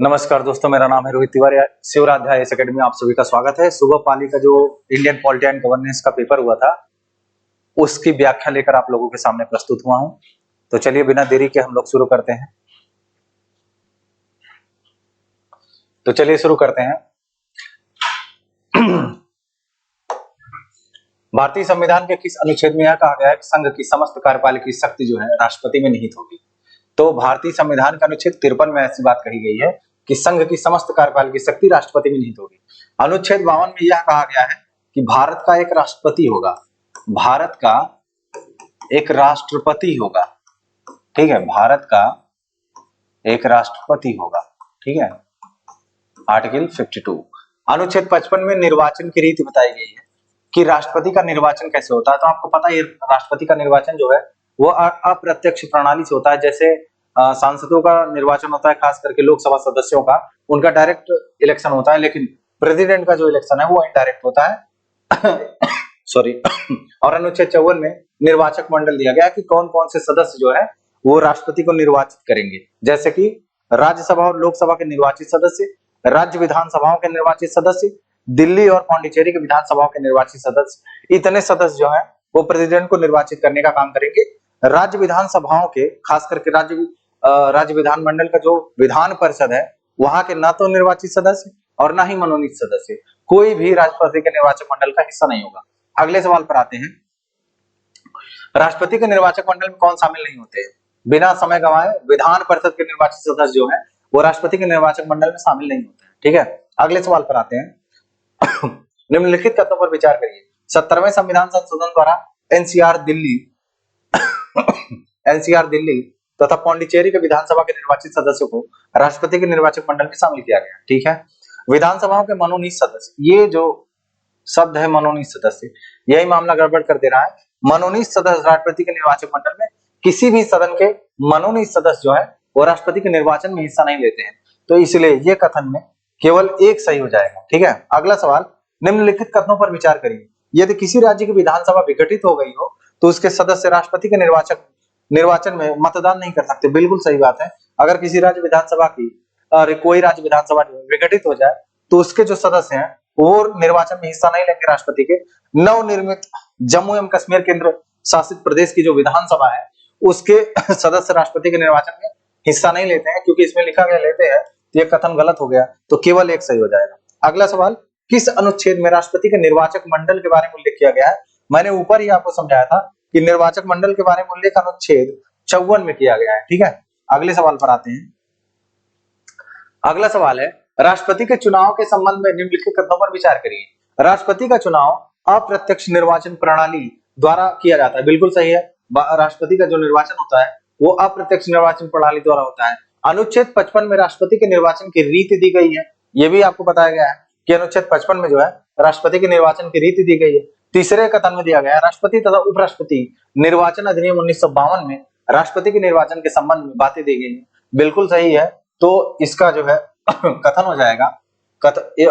नमस्कार दोस्तों, मेरा नाम है रोहित तिवारी। शिवराध्याय एकेडमी में आप सभी का स्वागत है। सुबह पाली का जो इंडियन पॉलिटी एंड गवर्नेंस का पेपर हुआ था उसकी व्याख्या लेकर आप लोगों के सामने प्रस्तुत हुआ हूं। तो चलिए बिना देरी के हम लोग शुरू करते हैं। भारतीय संविधान के किस अनुच्छेद में यह कहा गया है कि संघ की समस्त कार्यपालिकी शक्ति जो है राष्ट्रपति में निहित होगी? तो भारतीय संविधान का अनुच्छेद 53 में ऐसी बात कही गई है कि संघ की समस्त कार्यपालिकी शक्ति राष्ट्रपति में निहित होगी। अनुच्छेद 52 में यह कहा गया है कि भारत का एक राष्ट्रपति होगा। भारत का एक राष्ट्रपति होगा, ठीक है। भारत का एक राष्ट्रपति होगा, ठीक है। आर्टिकल 52। अनुच्छेद 55 में निर्वाचन की रीति बताई गई है कि राष्ट्रपति का निर्वाचन कैसे होता है। तो आपको पता है राष्ट्रपति का निर्वाचन जो है वो अप्रत्यक्ष प्रणाली से होता है। जैसे सांसदों का निर्वाचन होता है, खास करके लोकसभा सदस्यों का, उनका डायरेक्ट इलेक्शन होता है, लेकिन प्रेसिडेंट का जो इलेक्शन है वो इनडायरेक्ट होता है। सॉरी। और अनुच्छेद 54 में निर्वाचक मंडल दिया गया कि कौन कौन से सदस्य जो है वो राष्ट्रपति को निर्वाचित करेंगे, जैसे कि राज्यसभा और लोकसभा के निर्वाचित सदस्य, राज्य विधानसभाओं के निर्वाचित सदस्य, दिल्ली और पौंडीचेरी के विधानसभाओं के निर्वाचित सदस्य। इतने सदस्य जो है वो प्रेसिडेंट को निर्वाचित करने का काम करेंगे। राज्य विधानसभाओं के, खास करके राज्य विधानमंडल का जो विधान परिषद है वहां के ना तो निर्वाचित सदस्य और ना ही मनोनीत सदस्य, कोई भी राष्ट्रपति के निर्वाचक मंडल का हिस्सा नहीं होगा। अगले सवाल पर आते हैं। राष्ट्रपति के निर्वाचक मंडल में कौन शामिल नहीं होते? बिना समय गंवाए विधान परिषद के निर्वाचित सदस्य जो है वो राष्ट्रपति के निर्वाचक मंडल में शामिल नहीं होते हैं, ठीक है। अगले सवाल पर आते हैं। निम्नलिखित कथनों पर विचार करिए। 70वें संविधान संशोधन द्वारा एनसीआर दिल्ली तथा पौंडीचेरी के विधानसभा के निर्वाचित सदस्यों को राष्ट्रपति के निर्वाचक मंडल में शामिल किया गया, ठीक है। विधानसभाओं के मनोनीत सदस्य, ये जो शब्द है मनोनीत सदस्य, यही मामला गड़बड़ कर दे रहा है। मनोनीत सदस्य राष्ट्रपति के निर्वाचक मंडल में, किसी भी सदन के मनोनीत सदस्य जो है वो राष्ट्रपति के निर्वाचन में हिस्सा नहीं लेते हैं। तो इसलिए ये कथन में केवल एक सही हो जाएगा, ठीक है। अगला सवाल, निम्नलिखित कथनों पर विचार करिए। यदि किसी राज्य की विधानसभा विघटित हो गई हो तो उसके सदस्य राष्ट्रपति के निर्वाचन में मतदान नहीं कर सकते। बिल्कुल सही बात है। अगर किसी राज्य विधानसभा की कोई राज्य विधानसभा विघटित हो जाए तो उसके जो सदस्य हैं वो निर्वाचन में हिस्सा नहीं लेंगे। राष्ट्रपति के नवनिर्मित जम्मू एवं कश्मीर केंद्र शासित प्रदेश की जो विधानसभा है उसके सदस्य राष्ट्रपति के निर्वाचन में हिस्सा नहीं लेते हैं, क्योंकि इसमें लिखा गया लेते हैं, तो ये कथन गलत हो गया, तो केवल एक सही हो जाएगा। अगला सवाल, किस अनुच्छेद में राष्ट्रपति के निर्वाचक मंडल के बारे में उल्लेख किया गया है? मैंने ऊपर ही आपको समझाया था कि निर्वाचक मंडल के बारे में उल्लेख अनुच्छेद 54 में किया गया है, ठीक है। अगले सवाल पर आते हैं। अगला सवाल है, राष्ट्रपति के चुनाव के संबंध में निम्नलिखित कथनों पर विचार करिए। राष्ट्रपति का चुनाव अप्रत्यक्ष निर्वाचन प्रणाली द्वारा किया जाता है। बिल्कुल सही है। राष्ट्रपति का जो निर्वाचन होता है वो अप्रत्यक्ष निर्वाचन प्रणाली द्वारा होता है। अनुच्छेद 55 में राष्ट्रपति के निर्वाचन की रीति दी गई है। ये भी आपको बताया गया है कि अनुच्छेद 55 में जो है राष्ट्रपति के निर्वाचन की रीति दी गई है। तीसरे कथन में दिया गया है, राष्ट्रपति तथा उपराष्ट्रपति निर्वाचन अधिनियम 1952 में राष्ट्रपति के निर्वाचन के संबंध में बातें दी गई है। बिल्कुल सही है। तो इसका जो है कथन हो जाएगा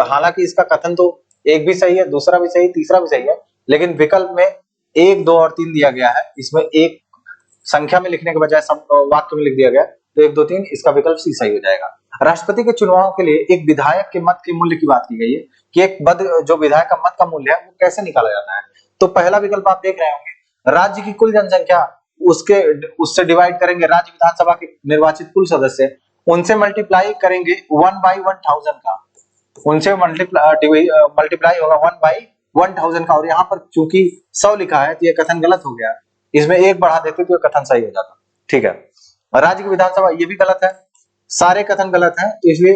हालांकि इसका कथन तो एक भी सही है, दूसरा भी सही, तीसरा भी सही है, लेकिन विकल्प में 1, 2 और 3 दिया गया है। इसमें एक संख्या में लिखने के बजाय वाक्य में लिख दिया गया, तो 1, 2, 3 इसका विकल्प सी सही हो जाएगा। राष्ट्रपति के चुनाव के लिए एक विधायक के मत के मूल्य की बात की गई है कि एक जो विधायक का मत का मूल्य है वो कैसे निकाला जाता है। तो पहला विकल्प आप देख रहे होंगे, राज्य की कुल जनसंख्या उससे डिवाइड करेंगे राज्य विधानसभा के निर्वाचित कुल सदस्य, उनसे मल्टीप्लाई करेंगे 1/1000 का, उनसे मल्टीप्लाई होगा 1/1000 का। और यहाँ पर चूंकि 100 लिखा है तो ये कथन गलत हो गया, इसमें एक बढ़ा देते तो कथन सही हो जाता, ठीक है। राज्य की विधानसभा, ये भी गलत है, सारे कथन गलत हैं, इसलिए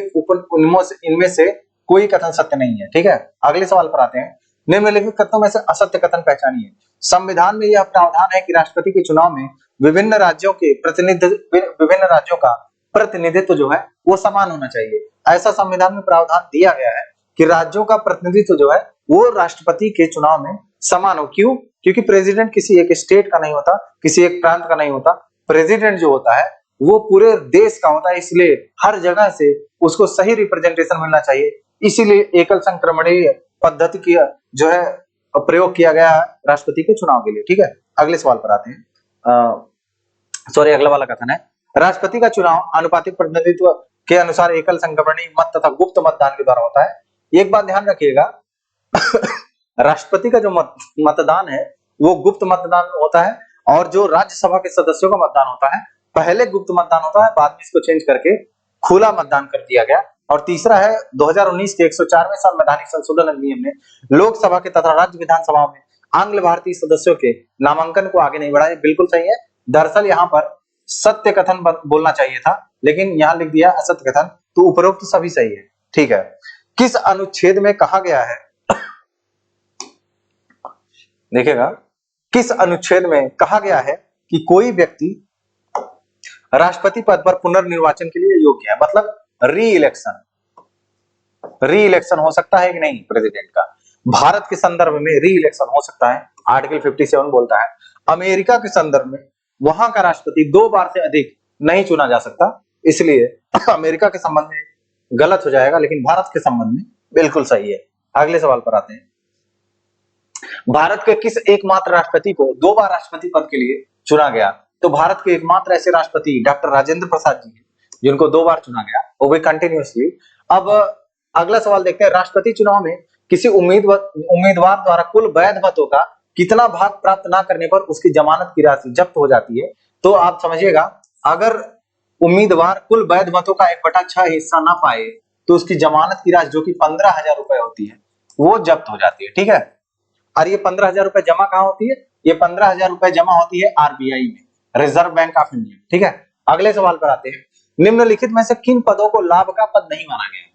इनमें से कोई कथन सत्य नहीं है, ठीक है। अगले सवाल पर आते हैं। निम्नलिखित कथनों में से असत्य कथन पहचानिए। संविधान में यह प्रावधान है कि राष्ट्रपति के चुनाव में विभिन्न राज्यों का प्रतिनिधित्व जो है वो समान होना चाहिए। ऐसा संविधान में प्रावधान दिया गया है कि राज्यों का प्रतिनिधित्व जो है वो राष्ट्रपति के चुनाव में समान हो। क्यों? क्योंकि प्रेसिडेंट किसी एक स्टेट का नहीं होता, किसी एक प्रांत का नहीं होता। प्रेसिडेंट जो होता है वो पूरे देश का होता है, इसलिए हर जगह से उसको सही रिप्रेजेंटेशन मिलना चाहिए। इसीलिए एकल संक्रमणीय पद्धति की जो है प्रयोग किया गया है राष्ट्रपति के चुनाव के लिए, ठीक है। अगले सवाल पर आते हैं। अगला वाला कथन है, राष्ट्रपति का चुनाव आनुपातिक प्रतिनिधित्व के अनुसार एकल संक्रमणीय मत तथा गुप्त मतदान के द्वारा होता है। एक बात ध्यान रखिएगा, राष्ट्रपति का जो मतदान है वो गुप्त मतदान होता है, और जो राज्यसभा के सदस्यों का मतदान होता है पहले गुप्त मतदान होता है, बाद में इसको चेंज करके खुला मतदान कर दिया गया। और तीसरा है 2019 के 104वें संवैधानिक संशोधन अधिनियम ने लोकसभा के तथा राज्य विधानसभा में आंग्ल भारतीय सदस्यों के नामांकन को आगे नहीं बढ़ाया। बिल्कुल सही है। दरअसल यहाँ पर सत्य कथन बोलना चाहिए था, लेकिन यहाँ लिख दिया असत्य कथन, तो उपरोक्त सभी सही है। ठीक है, किस अनुच्छेद में कहा गया है, देखिएगा, किस अनुच्छेद में कहा गया है कि कोई व्यक्ति राष्ट्रपति पद पर पुनर्निर्वाचन के लिए योग्य है, मतलब री इलेक्शन हो सकता है कि नहीं प्रेसिडेंट का। भारत के संदर्भ में री इलेक्शन हो सकता है, आर्टिकल 57 बोलता है। अमेरिका के संदर्भ में वहां का राष्ट्रपति 2 बार से अधिक नहीं चुना जा सकता, इसलिए अमेरिका के संबंध में गलत हो जाएगा, लेकिन भारत के संबंध में बिल्कुल सही है। अगले सवाल पर आते हैं। भारत के किस एकमात्र राष्ट्रपति को 2 बार राष्ट्रपति पद के लिए चुना गया? तो भारत के एकमात्र ऐसे राष्ट्रपति डॉक्टर राजेंद्र प्रसाद जी हैं, जिनको 2 बार चुना गया, वो भी कंटिन्यूअसली। अब अगला सवाल देखते हैं, राष्ट्रपति चुनाव में किसी उम्मीदवार द्वारा कुल वैध मतों का कितना भाग प्राप्त ना करने पर उसकी जमानत की राशि जब्त हो जाती है? तो आप समझिएगा, अगर उम्मीदवार कुल वैध मतों का 1/6 हिस्सा ना पाए तो उसकी जमानत की राशि जो कि 15,000 रुपए होती है वो जब्त हो जाती है। ठीक है, और ये 15,000 रुपए जमा कहाँ होती है? ये 15,000 रुपए जमा होती है आरबीआई में, रिजर्व बैंक ऑफ इंडिया। ठीक है, अगले सवाल पर आते हैं। निम्नलिखित में से किन पदों को लाभ का पद नहीं माना गया है?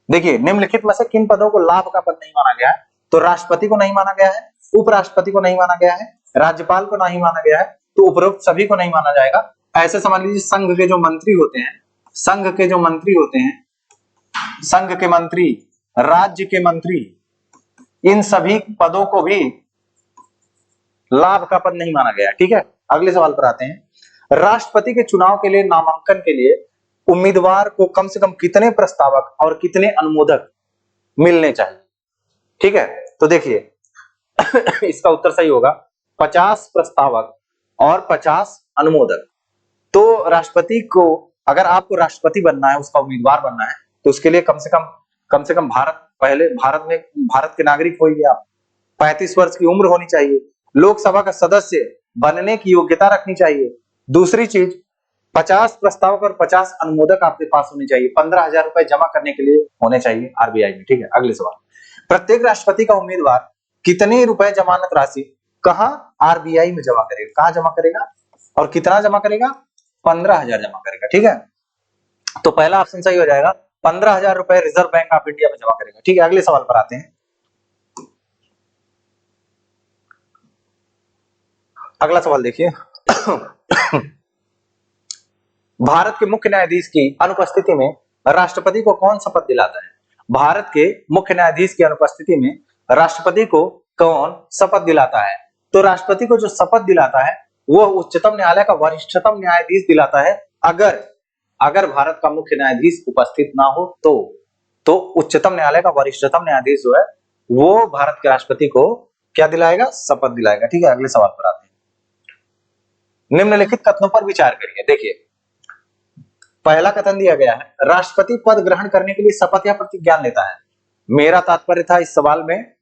देखिए, निम्नलिखित में से किन पदों को लाभ का पद नहीं माना गया है? तो राष्ट्रपति को नहीं माना गया है, उपराष्ट्रपति को नहीं माना गया है, राज्यपाल को नहीं माना गया है, तो उपरोक्त सभी को नहीं माना जाएगा। ऐसे समझ लीजिए, संघ के जो मंत्री होते हैं, संघ के मंत्री, राज्य के मंत्री, इन सभी पदों को भी लाभ का पद नहीं माना गया। ठीक है, अगले सवाल पर आते हैं। राष्ट्रपति के चुनाव के लिए नामांकन के लिए उम्मीदवार को कम से कम कितने प्रस्तावक और कितने अनुमोदक मिलने चाहिए? ठीक है, तो देखिए इसका उत्तर सही होगा 50 प्रस्तावक और 50 अनुमोदक। तो राष्ट्रपति को, अगर आपको राष्ट्रपति बनना है, उसका उम्मीदवार बनना है, तो उसके लिए कम से कम भारत के नागरिक होइए आप, 35 वर्ष की उम्र होनी चाहिए, लोकसभा का सदस्य बनने की योग्यता रखनी चाहिए। दूसरी चीज, 50 प्रस्तावक और 50 अनुमोदक आपके पास होने चाहिए, 15,000 रुपए जमा करने के लिए होने चाहिए आरबीआई में। ठीक है, अगले सवाल, प्रत्येक राष्ट्रपति का उम्मीदवार कितने रुपए जमानत राशि कहां आरबीआई में जमा करेगा? कहां जमा करेगा और कितना जमा करेगा? 15,000 जमा करेगा। ठीक है, तो पहला ऑप्शन सही हो जाएगा, 15,000 रुपए रिजर्व बैंक ऑफ इंडिया में जमा करेगा। ठीक है, अगले सवाल पर आते हैं। अगला सवाल देखिए, भारत के मुख्य न्यायाधीश की अनुपस्थिति में राष्ट्रपति को कौन शपथ दिलाता है? भारत के मुख्य न्यायाधीश की अनुपस्थिति में राष्ट्रपति को कौन शपथ दिलाता है? तो राष्ट्रपति को जो शपथ दिलाता है वो उच्चतम न्यायालय का वरिष्ठतम न्यायाधीश दिलाता है। अगर भारत का मुख्य न्यायाधीश उपस्थित ना हो तो उच्चतम न्यायालय का वरिष्ठतम न्यायाधीश जो है वो भारत के राष्ट्रपति को क्या दिलाएगा? शपथ दिलाएगा। ठीक है, अगले सवाल पर आते हैं। निम्नलिखित कथनों पर विचार करिए। देखिए, पहला कथन दिया गया है, राष्ट्रपति पद ग्रहण करने के लिए शपथ या प्रतिज्ञान लेता है। मेरा तात्पर्य था इस सवाल में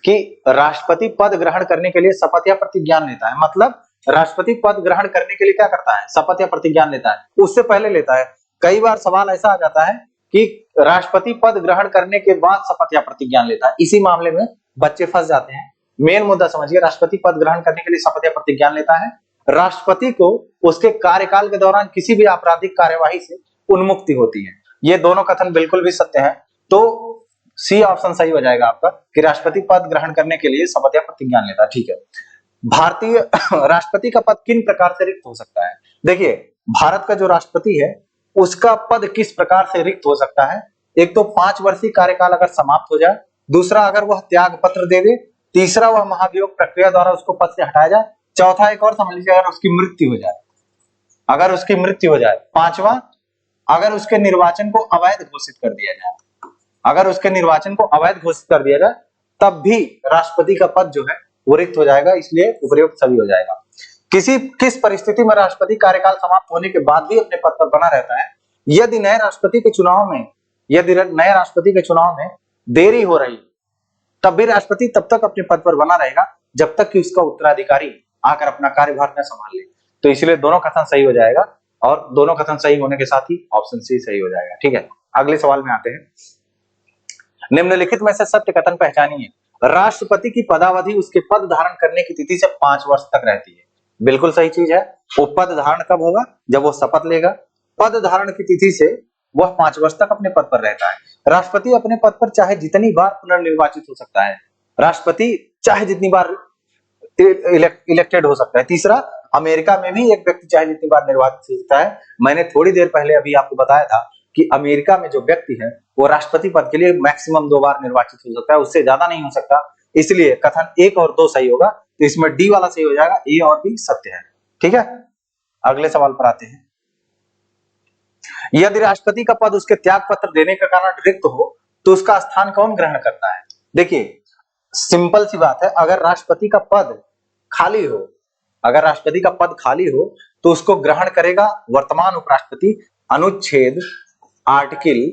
कि राष्ट्रपति पद ग्रहण करने के लिए शपथ या प्रतिज्ञान लेता है, मतलब राष्ट्रपति पद ग्रहण करने के लिए क्या करता है? शपथ या प्रतिज्ञान लेता है, उससे पहले लेता है। कई बार सवाल ऐसा आ जाता है कि राष्ट्रपति पद ग्रहण करने के बाद शपथ या प्रतिज्ञान लेता है, इसी मामले में बच्चे फंस जाते हैं। मेन मुद्दा समझिए, राष्ट्रपति पद ग्रहण करने के लिए शपथ या प्रतिज्ञान लेता है। राष्ट्रपति को उसके कार्यकाल के दौरान किसी भी आपराधिक कार्यवाही से उन्मुक्ति होती है। ये दोनों कथन बिल्कुल भी सत्य है, तो सी ऑप्शन सही हो जाएगा आपका कि राष्ट्रपति पद ग्रहण करने के लिए शपथ या प्रतिज्ञान लेता है। ठीक है, भारतीय राष्ट्रपति का पद किन प्रकार से रिक्त हो सकता है? देखिए, भारत का जो राष्ट्रपति है उसका पद किस प्रकार से रिक्त हो सकता है? एक तो 5 वर्षीय कार्यकाल अगर समाप्त हो जाए, दूसरा अगर वह त्याग पत्र दे दे, तीसरा वह महाभियोग प्रक्रिया द्वारा उसको पद से हटाया जाए, चौथा एक और समझ लीजिए, अगर उसकी मृत्यु हो जाए, पांचवा अगर उसके निर्वाचन को अवैध घोषित कर दिया जाए, तब भी राष्ट्रपति का पद जो है वो रिक्त हो जाएगा, इसलिए उपयुक्त सभी हो जाएगा। किस परिस्थिति में राष्ट्रपति कार्यकाल समाप्त होने के बाद भी अपने पद पर बना रहता है, यदि नए राष्ट्रपति के चुनाव में देरी हो रही तब भी राष्ट्रपति तब तक अपने पद पर बना रहेगा जब तक कि उसका उत्तराधिकारी आकर अपना कार्यभार न संभाल ले। तो इसलिए दोनों कथन सही हो जाएगा और दोनों कथन सही होने के साथ ही ऑप्शन सी सही हो जाएगा। ठीक है, अगले सवाल में आते हैं। निम्नलिखित में से सत्य कथन पहचानिए। राष्ट्रपति की पदावधि उसके पद धारण करने की तिथि से 5 वर्ष तक रहती है। बिल्कुल सही चीज है। वो पद धारण कब होगा? जब वो शपथ लेगा। पद धारण की तिथि से वह 5 वर्ष तक अपने पद पर रहता है। राष्ट्रपति अपने पद पर चाहे जितनी बार पुनर्निर्वाचित हो सकता है। राष्ट्रपति चाहे जितनी बार इलेक्टेड हो सकता है। तीसरा, अमेरिका में भी एक व्यक्ति चाहे जितनी बार निर्वाचित हो सकता है। मैंने थोड़ी देर पहले अभी आपको बताया था कि अमेरिका में जो व्यक्ति है वो राष्ट्रपति पद के लिए मैक्सिमम 2 बार निर्वाचित हो सकता है, उससे ज्यादा नहीं हो सकता। इसलिए कथन 1 और 2 सही होगा। तो इसमें डी वाला सही हो जाएगा, ए और बी सत्य है। ठीक है, अगले सवाल पर आते हैं। यदि राष्ट्रपति का पद उसके त्याग पत्र देने के कारण रिक्त हो तो उसका स्थान कौन ग्रहण करता है? देखिए सिंपल सी बात है, अगर राष्ट्रपति का पद खाली हो तो उसको ग्रहण करेगा वर्तमान उपराष्ट्रपति अनुच्छेद आर्टिकल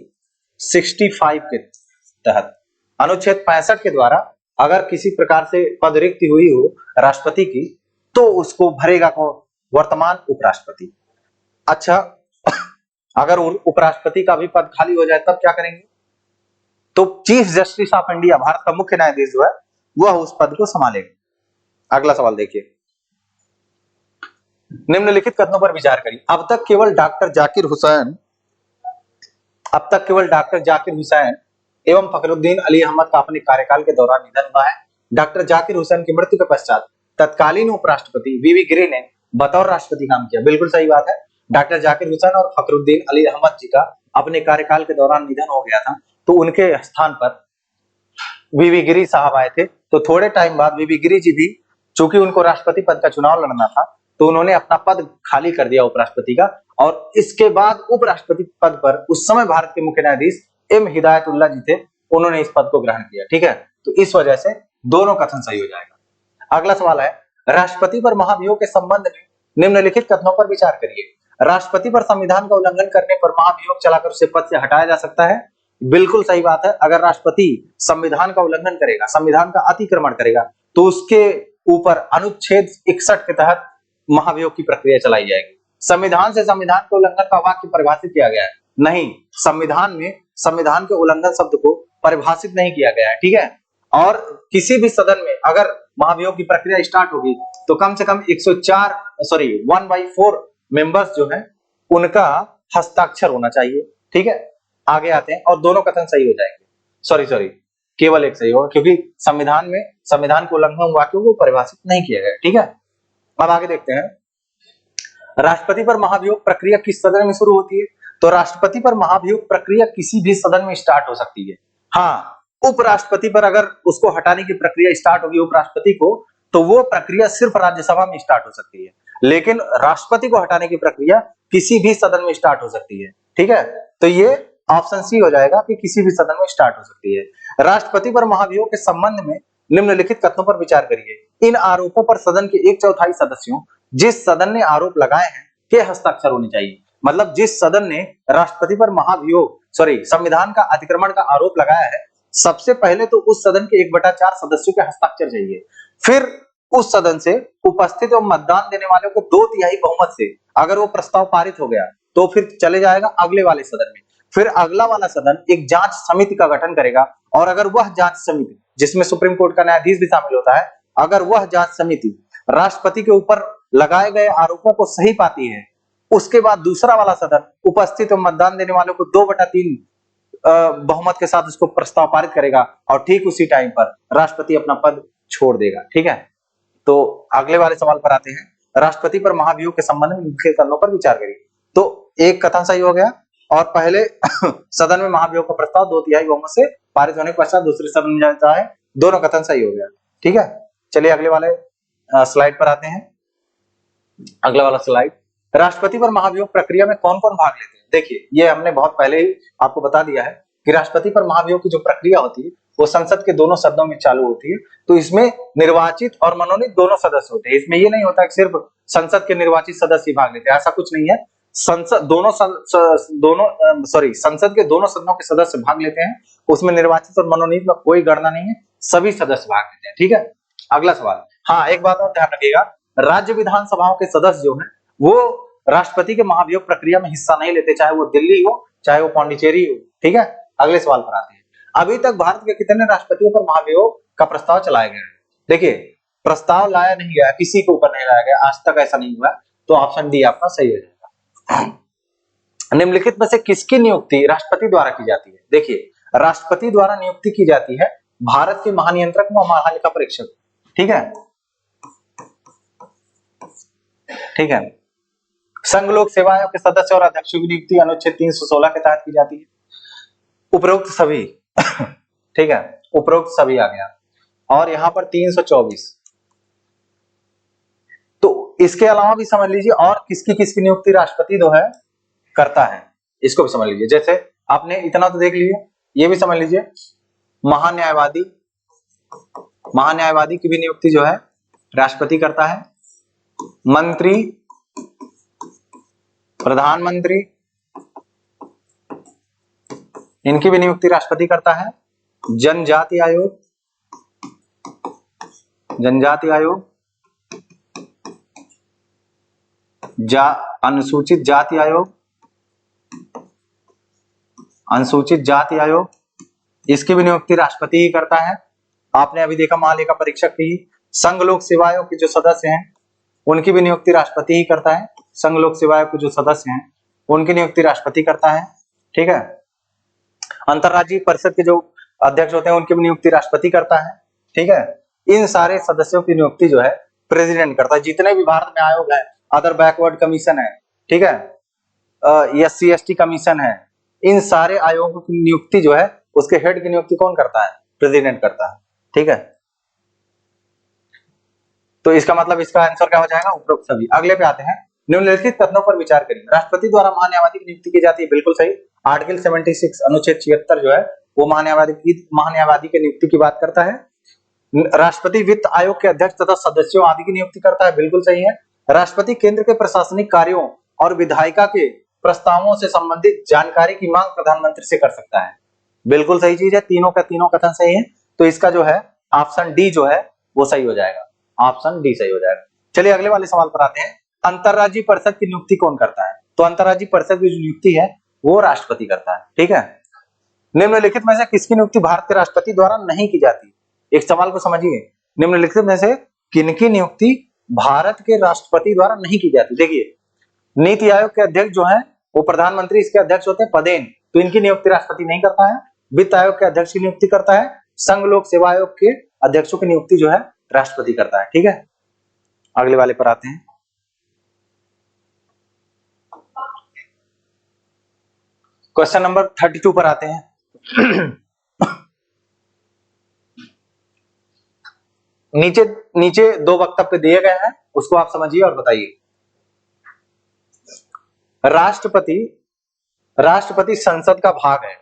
65 के तहत। अनुच्छेद 65 के द्वारा अगर किसी प्रकार से पद रिक्त हुई हो राष्ट्रपति की तो उसको भरेगा कौन? वर्तमान उपराष्ट्रपति। अच्छा, अगर उपराष्ट्रपति का भी पद खाली हो जाए तब क्या करेंगे? तो chief justice of India, Bharat का मुख्य न्यायाधीश जो है वह उस पद को संभालेगा। अगला सवाल देखिए। निम्नलिखित कथनों पर विचार करिए। अब तक केवल डॉक्टर जाकिर हुसैन एवं फखरुद्दीन अली अहमद का अपने कार्यकाल के दौरान निधन हुआ है। डॉक्टर जाकिर हुसैन की मृत्यु के पश्चात तत्कालीन उपराष्ट्रपति वीवी गिरी ने बतौर राष्ट्रपति काम किया। बिल्कुल सही बात है। डॉक्टर जाकिर हुसैन और फखरुद्दीन अली अहमद जी का अपने कार्यकाल के दौरान निधन हो गया था, तो उनके स्थान पर वीवी गिरी साहब आए थे। तो थोड़े टाइम बाद वीवी गिरी जी भी, चूंकि उनको राष्ट्रपति पद का चुनाव लड़ना था, तो उन्होंने अपना पद खाली कर दिया उपराष्ट्रपति का, और इसके बाद उपराष्ट्रपति पद पर उस समय भारत के मुख्य न्यायाधीश एम हिदायतुल्लाह जी थे, उन्होंने इस पद को ग्रहण किया। ठीक है, तो इस वजह से दोनों कथन सही हो जाएगा। अगला सवाल है, राष्ट्रपति पर महाभियोग के संबंध में निम्नलिखित कथनों पर विचार करिए। राष्ट्रपति पर संविधान का उल्लंघन करने पर महाभियोग चलाकर उसे पद से हटाया जा सकता है। बिल्कुल सही बात है। अगर राष्ट्रपति संविधान का उल्लंघन करेगा, संविधान का अतिक्रमण करेगा, तो उसके ऊपर अनुच्छेद 61 के तहत महाभियोग की प्रक्रिया चलाई जाएगी। संविधान से संविधान के उल्लंघन का वाक्य परिभाषित किया गया है? नहीं, संविधान में संविधान के उल्लंघन शब्द को परिभाषित नहीं किया गया है। ठीक है, और किसी भी सदन में अगर महाभियोग की प्रक्रिया स्टार्ट होगी तो कम से कम 1/4 मेंबर्स जो है उनका हस्ताक्षर होना चाहिए। ठीक है, आगे आते हैं और दोनों कथन सही हो जाएंगे। सॉरी, केवल एक सही होगा, क्योंकि संविधान में संविधान के उल्लंघन वाक्यों को परिभाषित नहीं किया गया। ठीक है, अब आगे देखते हैं। राष्ट्रपति पर महाभियोग प्रक्रिया किस सदन में शुरू होती है? तो राष्ट्रपति पर महाभियोग प्रक्रिया किसी भी सदन में स्टार्ट हो सकती है। हाँ, उपराष्ट्रपति पर अगर उसको हटाने की प्रक्रिया स्टार्ट होगी उपराष्ट्रपति को, तो वो प्रक्रिया सिर्फ राज्यसभा में स्टार्ट हो सकती है, लेकिन राष्ट्रपति को हटाने की प्रक्रिया किसी भी सदन में स्टार्ट हो सकती है। ठीक है, तो ये ऑप्शन सी हो जाएगा कि किसी भी सदन में स्टार्ट हो सकती है। राष्ट्रपति पर महाभियोग के संबंध में निम्नलिखित कथनों पर विचार करिए। इन आरोपों पर सदन के 1/4 सदस्यों, जिस सदन ने आरोप लगाए हैं, के हस्ताक्षर होने चाहिए। मतलब जिस सदन ने राष्ट्रपति पर संविधान का अतिक्रमण का आरोप लगाया है, सबसे पहले तो उस सदन के 1/4 सदस्यों के हस्ताक्षर चाहिए। फिर उस सदन से उपस्थित और मतदान देने वालों को 2/3 बहुमत से अगर वो प्रस्ताव पारित हो गया तो फिर चले जाएगा अगले वाले सदन में। फिर अगला वाला सदन एक जांच समिति का गठन करेगा, और अगर वह जांच समिति, जिसमें सुप्रीम कोर्ट का न्यायाधीश भी शामिल होता है, अगर वह जांच समिति राष्ट्रपति के ऊपर लगाए गए आरोपों को सही पाती है, उसके बाद दूसरा वाला सदन उपस्थित और मतदान देने वालों को 2/3 बहुमत के साथ उसको प्रस्ताव पारित करेगा, और ठीक उसी टाइम पर राष्ट्रपति अपना पद छोड़ देगा। ठीक है, तो अगले वाले सवाल पर आते हैं। राष्ट्रपति पर महाभियोग के संबंध में निम्नलिखित कथनों पर विचार करिए। तो एक कथन सही हो गया, और पहले सदन में महाभियोग का प्रस्ताव 2/3 बहुमत से पारित होने के पश्चात दूसरे सदन में जाता है। दोनों कथन सही हो गया। ठीक है, चलिए अगले वाले स्लाइड पर आते हैं। अगला वाला स्लाइड, राष्ट्रपति पर महाभियोग प्रक्रिया में कौन कौन भाग लेते हैं? देखिए, ये हमने बहुत पहले ही आपको बता दिया है कि राष्ट्रपति पर महाभियोग की जो प्रक्रिया होती है वो संसद के दोनों सदनों में चालू होती है। तो इसमें निर्वाचित और मनोनीत दोनों सदस्य होते हैं। इसमें ये नहीं होता कि सिर्फ संसद के निर्वाचित सदस्य ही भाग लेते हैं, ऐसा कुछ नहीं है। संसद संसद के दोनों सदनों के सदस्य भाग लेते हैं, उसमें निर्वाचित और मनोनीत में कोई गणना नहीं है, सभी सदस्य भाग लेते हैं। ठीक है, अगला सवाल। हाँ, एक बात और ध्यान रखिएगा, राज्य विधानसभाओं के सदस्य जो हैं वो राष्ट्रपति के महाभियोग प्रक्रिया में हिस्सा नहीं लेते, चाहे वो दिल्ली हो चाहे वो पांडिचेरी हो। ठीक है, अगले सवाल पर आते हैं। अभी तक भारत के कितने राष्ट्रपतियों पर महाभियोग का प्रस्ताव चलाया गया है? देखिए, प्रस्ताव लाया नहीं गया, किसी के ऊपर नहीं लाया गया, आज तक ऐसा नहीं हुआ, तो ऑप्शन डी आपका सही हो जाएगा। निम्नलिखित में से किसकी नियुक्ति राष्ट्रपति द्वारा की जाती है? देखिए, राष्ट्रपति द्वारा नियुक्ति की जाती है भारत के महानियंत्रक व महालेखा परीक्षक। ठीक है, ठीक है। संघ लोक सेवा आयोग के सदस्य और अध्यक्षों की नियुक्ति अनुच्छेद 316 के तहत की जाती है। उपरोक्त सभी ठीक है, उपरोक्त सभी आ गया, और यहां पर 324। तो इसके अलावा भी समझ लीजिए और किसकी किसकी नियुक्ति राष्ट्रपति जो है करता है, इसको भी समझ लीजिए। जैसे आपने इतना तो देख लिया, ये भी समझ लीजिए, महान्यायवादी की भी नियुक्ति जो है राष्ट्रपति करता है। मंत्री, प्रधानमंत्री, इनकी भी नियुक्ति राष्ट्रपति करता है। जनजाति आयोग, अनुसूचित जाति आयोग, इसकी भी नियुक्ति राष्ट्रपति ही करता है। आपने अभी देखा महालेखा परीक्षक की। संघ लोक सेवा आयोग के जो सदस्य हैं उनकी भी नियुक्ति राष्ट्रपति ही करता है। संघ लोक सेवा आयोग के जो सदस्य हैं उनकी नियुक्ति राष्ट्रपति करता है। ठीक है, अंतरराज्यीय परिषद के जो अध्यक्ष होते हैं उनकी भी नियुक्ति राष्ट्रपति करता है। ठीक है, इन सारे सदस्यों की नियुक्ति जो है प्रेसिडेंट करता है। जितने भी भारत में आयोग है, अदर बैकवर्ड कमीशन है, ठीक है, SC ST कमीशन है, इन सारे आयोगों की नियुक्ति जो है उसके हेड की नियुक्ति कौन करता है? प्रेसिडेंट करता है। ठीक है, तो इसका मतलब इसका आंसर क्या हो जाएगा? उपरोक्त सभी। अगले पे आते हैं, निम्नलिखित कथनों पर विचार करिए। राष्ट्रपति द्वारा महान्यायवादी की नियुक्ति की जाती है, बिल्कुल सही। आर्टिकल 76 अनुच्छेद 76 जो है वो महान्यायवादी की नियुक्ति की बात करता है। राष्ट्रपति वित्त आयोग के अध्यक्ष तथा सदस्यों आदि की नियुक्ति करता है, बिल्कुल सही है। राष्ट्रपति केंद्र के प्रशासनिक कार्यों और विधायिका के प्रस्तावों से संबंधित जानकारी की मांग प्रधानमंत्री से कर सकता है, बिल्कुल सही चीज है। तीनों का तीनों कथन सही है, तो इसका जो है ऑप्शन डी जो है वो सही हो जाएगा, ऑप्शन डी सही हो जाएगा। चलिए अगले वाले सवाल पर आते हैं, अंतरराज्यीय परिषद की नियुक्ति कौन करता है? तो अंतरराज्यीय परिषद की जो नियुक्ति है वो राष्ट्रपति करता है। ठीक है, निम्नलिखित में से किसकी नियुक्ति भारत के राष्ट्रपति द्वारा नहीं की जाती? एक सवाल को समझिए, निम्नलिखित में से किनकी नियुक्ति भारत के राष्ट्रपति द्वारा नहीं की जाती? देखिए, नीति आयोग के अध्यक्ष जो है वो प्रधानमंत्री इसके अध्यक्ष होते हैं पदेन, तो इनकी नियुक्ति राष्ट्रपति नहीं करता है। वित्त आयोग के अध्यक्ष की नियुक्ति करता है। संघ लोक सेवा आयोग के अध्यक्षों की नियुक्ति जो है राष्ट्रपति करता है। ठीक है, अगले वाले पर आते हैं। क्वेश्चन नंबर 32 पर आते हैं। नीचे दो वक्तव्य दिए गए हैं, उसको आप समझिए और बताइए। राष्ट्रपति संसद का भाग है।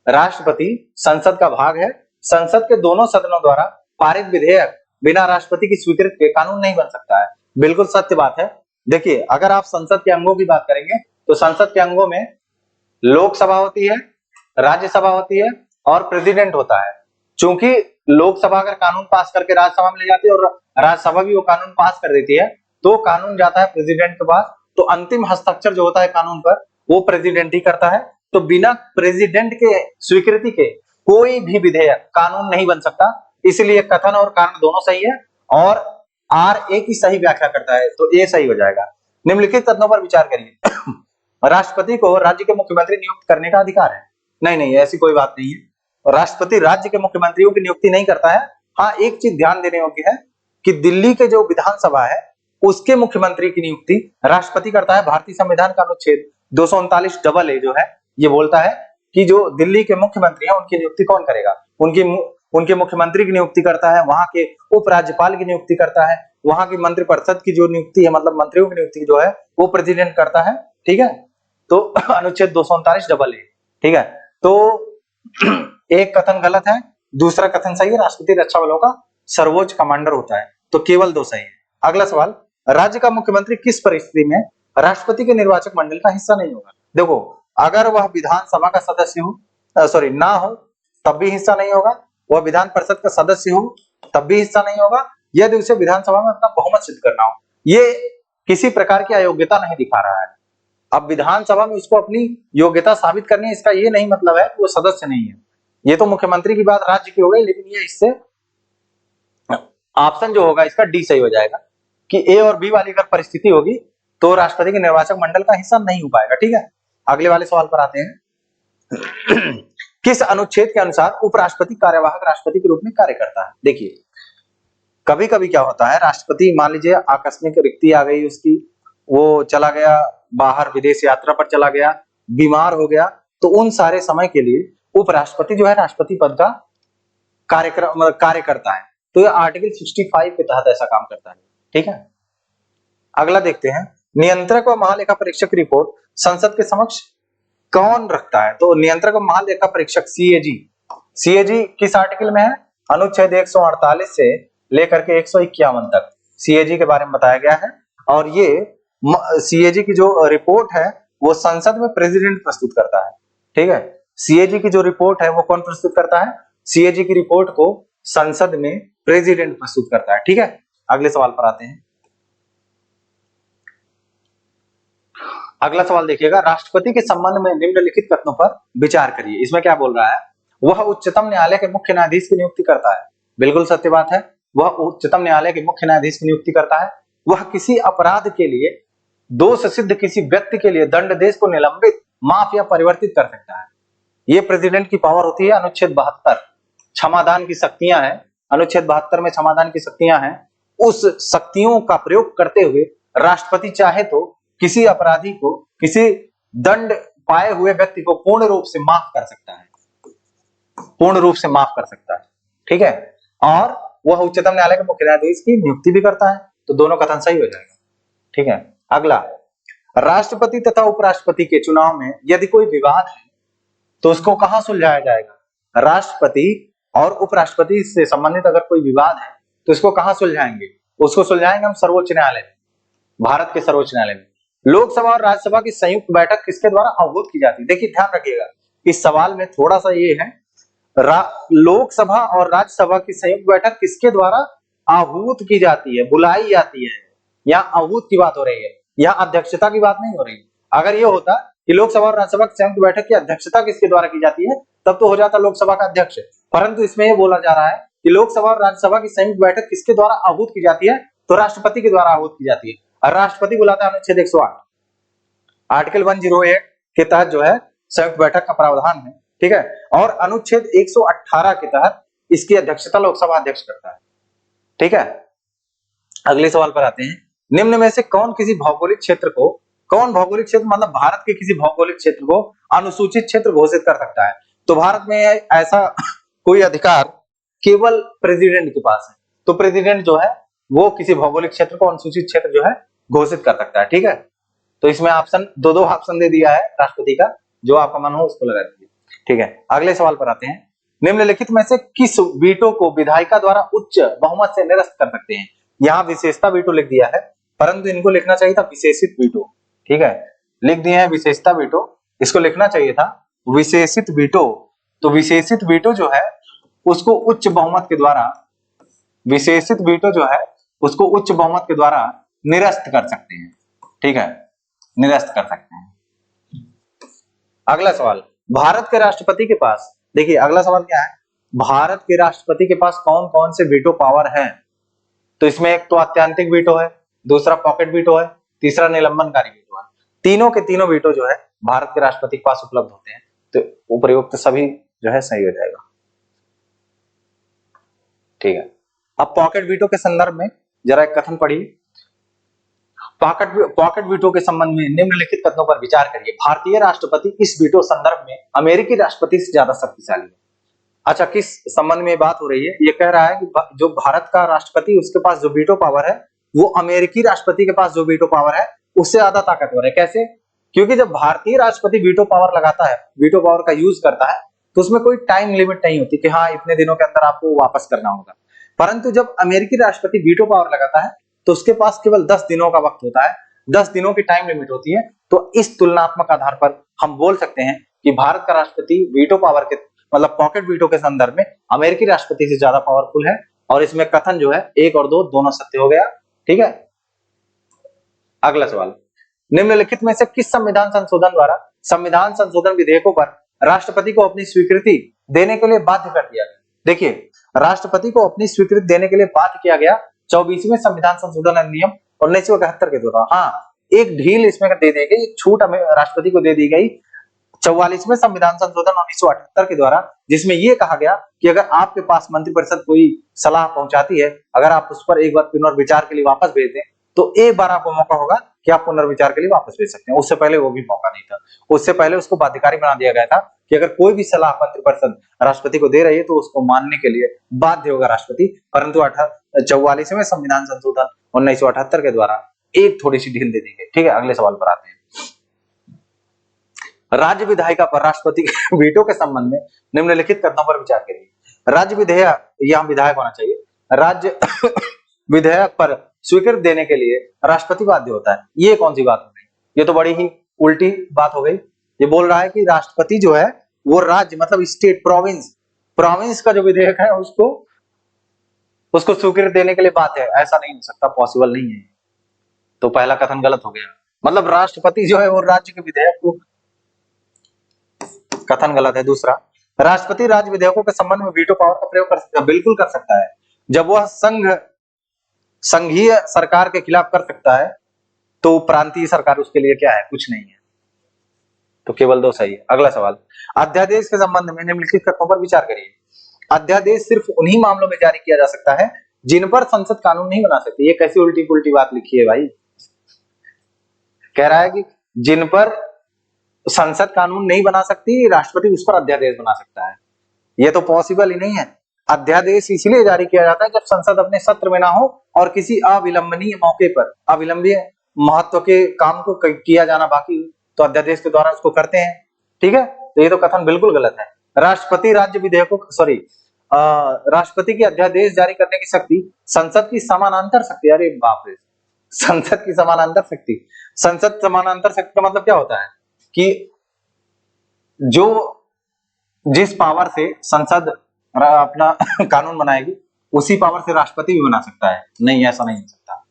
राष्ट्रपति संसद का भाग है। संसद के दोनों सदनों द्वारा पारित विधेयक बिना राष्ट्रपति की स्वीकृति के कानून नहीं बन सकता है, बिल्कुल सत्य बात है। देखिए, अगर आप संसद के अंगों की बात करेंगे तो संसद के अंगों में लोकसभा होती है, राज्यसभा होती है और प्रेसिडेंट होता है। चूंकि लोकसभा अगर कानून पास करके राज्यसभा में ले जाती है और राज्यसभा भी वो कानून पास कर देती है, तो कानून जाता है प्रेसिडेंट के पास, तो अंतिम हस्ताक्षर जो होता है कानून पर वो प्रेसिडेंट ही करता है। तो बिना प्रेसिडेंट के स्वीकृति के कोई भी विधेयक कानून नहीं बन सकता। इसलिए कथन और कारण दोनों सही है और आर एक ही सही व्याख्या करता है, तो ए सही हो जाएगा। निम्नलिखित कथनों पर विचार करिए। राष्ट्रपति को राज्य के मुख्यमंत्री नियुक्त करने का अधिकार है? नहीं, ऐसी कोई बात नहीं है। राष्ट्रपति राज्य के मुख्यमंत्रियों की नियुक्ति नहीं करता है। हाँ, एक चीज ध्यान देने योग्य है कि दिल्ली के जो विधानसभा है उसके मुख्यमंत्री की नियुक्ति राष्ट्रपति करता है। भारतीय संविधान का अनुच्छेद 239 जो है ये बोलता है कि जो दिल्ली के मुख्यमंत्री हैं उनकी नियुक्ति कौन करेगा? उनके मुख्यमंत्री की नियुक्ति करता है, वहां के उपराज्यपाल की नियुक्ति करता है, वहां की मंत्रिपरिषद की जो नियुक्ति है मतलब मंत्रियों की नियुक्ति जो है वो प्रेसिडेंट करता है। ठीक है, तो अनुच्छेद 239 ठीक है, तो एक कथन गलत है, दूसरा कथन सही है। राष्ट्रपति रक्षा बलों का सर्वोच्च कमांडर होता है, तो केवल दो सही है। अगला सवाल, राज्य का मुख्यमंत्री किस परिस्थिति में राष्ट्रपति के निर्वाचक मंडल का हिस्सा नहीं होगा। देखो, अगर वह विधानसभा का सदस्य हो, सॉरी ना हो तब भी हिस्सा नहीं होगा, वह विधान परिषद का सदस्य हो तब भी हिस्सा नहीं होगा, यदि उसे विधानसभा में अपना बहुमत सिद्ध करना हो। ये किसी प्रकार की अयोग्यता नहीं दिखा रहा है। अब विधानसभा में उसको अपनी योग्यता साबित करनी है, इसका ये नहीं मतलब है कि वो सदस्य नहीं है। ये तो मुख्यमंत्री की बात राज्य की हो गई, लेकिन ये इससे ऑप्शन जो होगा इसका डी सही हो जाएगा कि ए और बी वाली अगर परिस्थिति होगी तो राष्ट्रपति के निर्वाचक मंडल का हिस्सा नहीं हो पाएगा। ठीक है, अगले वाले सवाल पर आते हैं। किस अनुच्छेद के अनुसार उपराष्ट्रपति कार्यवाहक राष्ट्रपति के रूप में कार्य करता है? देखिए, कभी कभी क्या होता है, राष्ट्रपति मान लीजिए आकस्मिक रिक्ति आ गई उसकी, वो चला गया बाहर, विदेश यात्रा पर चला गया, बीमार हो गया, तो उन सारे समय के लिए उपराष्ट्रपति जो है राष्ट्रपति पद का कार्य करता है। तो ये आर्टिकल 65 के तहत ऐसा काम करता है। ठीक है, अगला देखते हैं, नियंत्रक व महालेखा परीक्षक की रिपोर्ट संसद के समक्ष कौन रखता है? तो नियंत्रक व महालेखा परीक्षक सीएजी किस आर्टिकल में है? अनुच्छेद 148 से लेकर के 151 तक सीएजी के बारे में बताया गया है। और ये सीएजी की जो रिपोर्ट है वो संसद में प्रेसिडेंट प्रस्तुत करता है। ठीक है, सीएजी की जो रिपोर्ट है वो कौन प्रस्तुत करता है? सीएजी की रिपोर्ट को संसद में प्रेसिडेंट प्रस्तुत करता है। ठीक है, अगले सवाल पर आते हैं। अगला सवाल देखिएगा, राष्ट्रपति के संबंध में निम्नलिखित कथनों पर विचार करिए। इसमें क्या बोल रहा है? वह उच्चतम न्यायालय के मुख्य न्यायाधीश की नियुक्ति करता है। बिल्कुल सत्य बात है, वह उच्चतम न्यायालय के मुख्य न्यायाधीश की नियुक्ति करता है। वह किसी अपराध के लिए, दोष सिद्ध किसी व्यक्ति के लिए दंडादेश को निलंबित, माफ या परिवर्तित कर सकता है। ये प्रेसिडेंट की पावर होती है। अनुच्छेद 72 क्षमादान की शक्तियां हैं, अनुच्छेद 72 में क्षमादान की शक्तियां हैं। उस शक्तियों का प्रयोग करते हुए राष्ट्रपति चाहे तो किसी अपराधी को, किसी दंड पाए हुए व्यक्ति को पूर्ण रूप से माफ कर सकता है, पूर्ण रूप से माफ कर सकता है। ठीक है, और वह उच्चतम न्यायालय के मुख्य न्यायाधीश की नियुक्ति भी करता है। तो दोनों कथन सही हो जाएगा। ठीक है, अगला, राष्ट्रपति तथा उपराष्ट्रपति के चुनाव में यदि कोई विवाद है तो उसको कहां सुलझाया जाएगा? राष्ट्रपति और उपराष्ट्रपति से संबंधित अगर कोई विवाद है तो इसको कहां सुलझाएंगे? उसको सुलझाएंगे हम सर्वोच्च न्यायालय में, भारत के सर्वोच्च न्यायालय में। लोकसभा और राज्यसभा की संयुक्त बैठक किसके द्वारा आहूत की जाती है? देखिए, ध्यान रखिएगा, इस सवाल में थोड़ा सा ये है, लोकसभा और राज्यसभा की संयुक्त बैठक किसके द्वारा आहूत की जाती है, बुलाई जाती है? यहाँ आहूत की बात हो रही है, यहाँ अध्यक्षता की बात नहीं हो रही। अगर ये होता कि लोकसभा और राज्यसभा की संयुक्त बैठक की अध्यक्षता किसके द्वारा की जाती है, तब तो हो जाता लोकसभा का अध्यक्ष। परंतु इसमें यह बोला जा रहा है कि लोकसभा और राज्यसभा की संयुक्त बैठक किसके द्वारा आहूत की जाती है? तो राष्ट्रपति के द्वारा आहूत की जाती है। और राष्ट्रपति बुलाता है अनुच्छेद 108, आर्टिकल 108 के तहत जो है संयुक्त बैठक का प्रावधान है। ठीक है, और अनुच्छेद 118 के तहत इसकी अध्यक्षता लोकसभा अध्यक्ष करता है। ठीक है, अगले सवाल पर आते हैं, निम्न में से कौन किसी भौगोलिक क्षेत्र को, कौन भौगोलिक क्षेत्र मतलब भारत के किसी भौगोलिक क्षेत्र को अनुसूचित क्षेत्र घोषित कर सकता है? तो भारत में ऐसा कोई अधिकार केवल प्रेसिडेंट के पास है। तो प्रेसिडेंट जो है वो किसी भौगोलिक क्षेत्र को अनुसूचित क्षेत्र जो है घोषित कर सकता है। ठीक है, तो इसमें ऑप्शन दो ऑप्शन दे दिया है राष्ट्रपति का, जो आपका मन हो उसको लगा दीजिए। ठीक है, अगले सवाल पर आते हैं, निम्नलिखित में से किस वीटो को विधायिका द्वारा उच्च बहुमत से निरस्त कर सकते हैं? यहाँ विशेषता वीटो लिख दिया है, परंतु इनको लिखना चाहिए था विशेषित वीटो। ठीक है, लिख दिए हैं विशेषता वीटो, इसको लिखना चाहिए था विशेषित वीटो। तो विशेषित वीटो जो है उसको उच्च बहुमत के द्वारा, विशेषित वीटो जो है उसको उच्च बहुमत के द्वारा निरस्त कर सकते हैं। ठीक है, निरस्त कर सकते हैं। अगला सवाल, भारत के राष्ट्रपति के पास, देखिए अगला सवाल क्या है, भारत के राष्ट्रपति के पास कौन कौन से वीटो पावर हैं? तो इसमें एक तो आत्यंतिक वीटो है, दूसरा पॉकेट वीटो है, तीसरा निलंबनकारी वीटो है। तीनों के तीनों वीटो जो है भारत के राष्ट्रपति के पास उपलब्ध होते हैं। तो उपयुक्त सभी जो है सही हो जाएगा। ठीक है, अब पॉकेट वीटो के संदर्भ में जरा एक कथन पढ़िए। पॉकेट वीटो के संबंध में निम्नलिखित कथनों पर विचार करिए। भारतीय राष्ट्रपति इस वीटो संदर्भ में अमेरिकी राष्ट्रपति से ज्यादा शक्तिशाली है। अच्छा, किस संबंध में बात हो रही है? ये कह रहा है कि जो भारत का राष्ट्रपति उसके पास जो वीटो पावर है वो अमेरिकी राष्ट्रपति के पास जो वीटो पावर है उससे ज्यादा ताकतवर है। कैसे? क्योंकि जब भारतीय राष्ट्रपति वीटो पावर लगाता है, वीटो पावर का यूज करता है, तो उसमें कोई टाइम लिमिट नहीं होती कि हाँ इतने दिनों के अंदर आपको वापस करना होगा। परंतु जब अमेरिकी राष्ट्रपति वीटो पावर लगाता है तो उसके पास केवल 10 दिनों का वक्त होता है। 10 दिनों की टाइम लिमिट होती है। तो इस तुलनात्मक आधार पर हम बोल सकते हैं कि भारत का राष्ट्रपति वीटो पावर के मतलब पॉकेट वीटो के संदर्भ में अमेरिकी राष्ट्रपति से ज्यादा पावरफुल है। और इसमें कथन जो है 1 और 2 दोनों सत्य हो गया। ठीक है, अगला सवाल, निम्नलिखित में से किस संविधान संशोधन द्वारा संविधान संशोधन विधेयकों पर राष्ट्रपति को अपनी स्वीकृति देने के लिए बाध्य कर दिया गया? देखिए, राष्ट्रपति को अपनी स्वीकृति देने के लिए बाध्य किया गया 24वें संविधान संशोधन अधिनियम 1971 के द्वारा। हाँ, एक ढील इसमें दे दी गई, छूट राष्ट्रपति को दे दी गई 44वें संविधान संशोधन 1978 के द्वारा, जिसमें यह कहा गया कि अगर आपके पास मंत्रिपरिषद कोई सलाह पहुंचाती है, अगर आप उस पर एक बार पुनर्विचार के लिए वापस भेज दें तो एक बार आपको मौका होगा कि आप पुनर्विचार के लिए वापस भेज सकते हैं। उससे पहले वो भी मौका नहीं था। उससे पहले उसको बाध्यकारी बना दिया गया था कि अगर कोई भी सलाह मंत्रिपरिषद राष्ट्रपति को दे रही है तो उसको मानने के लिए बाध्य होगा राष्ट्रपति। परंतु 44वें संविधान संशोधन 1978 के द्वारा एक थोड़ी सी ढील दे दी गई। ठीक है, अगले सवाल पर आते हैं। राज्य विधायिका पर राष्ट्रपति के वीटो के संबंध में निम्नलिखित कथनों पर विचार करिए। राज्य विधेयक, यहाँ विधायक होना चाहिए, राज्य विधेयक पर स्वीकृति देने के लिए राष्ट्रपति बाध्य होता है। ये कौन सी बात हो गई? ये तो बड़ी ही उल्टी बात हो गई। ये बोल रहा है कि राष्ट्रपति जो है वो राज्य मतलब स्टेट प्रोविंस का जो विधेयक है उसको स्वीकृति देने के लिए बाध्य है। ऐसा नहीं हो सकता, पॉसिबल नहीं है। तो पहला कथन गलत हो गया, मतलब राष्ट्रपति जो है वो राज्य के विधेयक को, कथन गलत है। दूसरा, राष्ट्रपति राज्य विधेयकों के संबंध में वीटो पावर का प्रयोग कर सकता है। बिल्कुल कर सकता है। जब वह संघीय सरकार के खिलाफ कर सकता है तो प्रांतीय सरकार उसके लिए क्या है? कुछ नहीं है। तो केवल 2 सही है। अगला सवाल, अध्यादेश के संबंध में निम्नलिखित कथनों पर विचार करिए। अध्यादेश सिर्फ उन्हीं मामलों में जारी किया जा सकता है जिन पर संसद कानून नहीं बना सकती। ये कैसी उल्टी पुल्टी बात लिखी है भाई? कह रहा है कि जिन पर संसद कानून नहीं बना सकती, राष्ट्रपति उस पर अध्यादेश बना सकता है। ये तो पॉसिबल ही नहीं है। अध्यादेश इसलिए जारी किया जाता है जब संसद अपने सत्र में ना हो और किसी अविलंबनीय मौके पर अविलंबनीय महत्व के काम को किया जाना बाकी, तो अध्यादेश के द्वारा उसको करते हैं। ठीक है, तो ये तो कथन बिल्कुल गलत है। राष्ट्रपति राज्य विधेयकों राष्ट्रपति की अध्यादेश जारी करने की शक्ति संसद की समानांतर शक्ति, अरे बाप रे, संसद की समानांतर शक्ति, संसद समानांतर शक्ति का मतलब क्या होता है कि जो जिस पावर से संसद अपना कानून बनाएगी उसी पावर से राष्ट्रपति भी बना सकता है। नहीं, ऐसा नहीं हो सकता।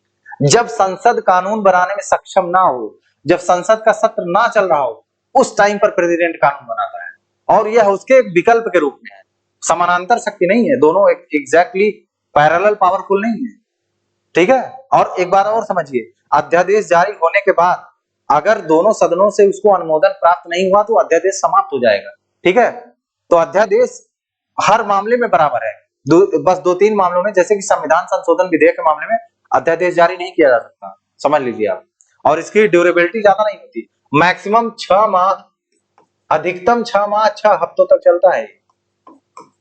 जब संसद कानून बनाने में सक्षम ना हो, जब संसद का सत्र ना चल रहा हो, उस टाइम पर प्रेसिडेंट कानून बनाता है और यह उसके एक विकल्प के रूप में है। समानांतर शक्ति नहीं है, दोनों एग्जैक्टली पैरेलल पावरफुल नहीं है। ठीक है, और एक बार और समझिए, अध्यादेश जारी होने के बाद अगर दोनों सदनों से उसको अनुमोदन प्राप्त नहीं हुआ तो अध्यादेश समाप्त हो जाएगा। ठीक है, तो अध्यादेश हर मामले में बराबर है। बस 2-3 मामलों में, जैसे कि संविधान संशोधन विधेयक के मामले में अध्यादेश जारी नहीं किया जा सकता, समझ लीजिए आप। और इसकी ड्यूरेबिलिटी ज्यादा नहीं होती, मैक्सिमम 6 माह, अधिकतम 6 माह 6 हफ्तों तक चलता है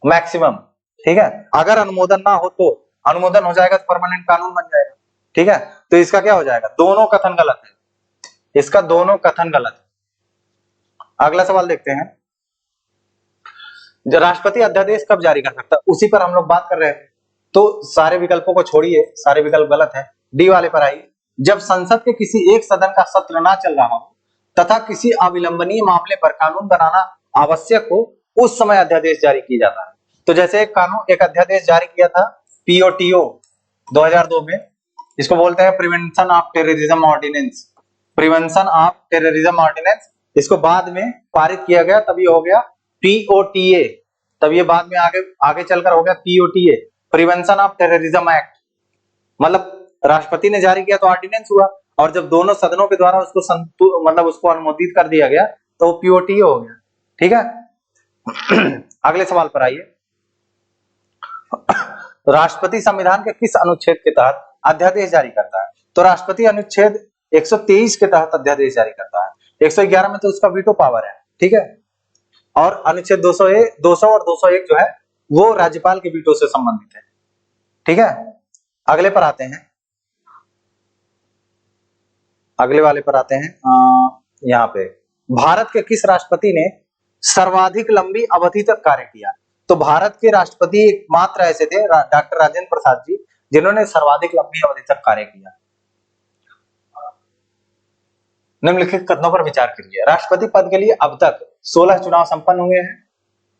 मैक्सिमम। ठीक है, अगर अनुमोदन ना हो तो अनुमोदन हो जाएगा तो परमानेंट कानून बन जाएगा। ठीक है, तो इसका क्या हो जाएगा? दोनों कथन गलत है, इसका दोनों कथन गलत है। अगला सवाल देखते हैं, राष्ट्रपति अध्यादेश कब जारी कर सकता है, उसी पर हम लोग बात कर रहे थे। तो सारे विकल्पों को छोड़िए, सारे विकल्प गलत है। डी वाले पर आइए, जब संसद के किसी एक सदन का सत्र ना चल रहा हो तथा किसी अविलंबनीय मामले पर कानून बनाना आवश्यक हो, उस समय अध्यादेश जारी किया जाता है। तो जैसे एक अध्यादेश जारी किया था पीओटीओ 2002 में, इसको बोलते हैं prevention of terrorism ordinance, prevention of terrorism ordinance. इसको बाद में पारित किया गया, तभी हो गया पीओटीए, तब ये बाद में आगे चलकर हो गया पीओटीए, प्रिवेंशन ऑफ टेररिज्म एक्ट। मतलब राष्ट्रपति ने जारी किया तो ऑर्डिनेंस हुआ, और जब दोनों सदनों के द्वारा उसको अनुमोदित कर दिया गया तो वो पीओटीए हो गया। ठीक है, अगले सवाल पर आइए, राष्ट्रपति संविधान के किस अनुच्छेद के तहत अध्यादेश जारी करता है? तो राष्ट्रपति अनुच्छेद 123 के तहत अध्यादेश जारी करता है। 111 में तो उसका वीटो पावर है। ठीक है, और अनुच्छेद 200 और 201 जो है वो राज्यपाल के वीटो से संबंधित है। ठीक है, अगले पर आते हैं, अगले वाले पर आते हैं। यहाँ पे भारत के किस राष्ट्रपति ने सर्वाधिक लंबी अवधि तक कार्य किया? तो भारत के राष्ट्रपति एकमात्र ऐसे थे डॉक्टर राजेंद्र प्रसाद जी, जिन्होंने सर्वाधिक लंबी अवधि तक कार्य किया। निम्नलिखित कथनों पर विचार करिए। राष्ट्रपति पद के लिए अब तक 16 चुनाव संपन्न हुए हैं।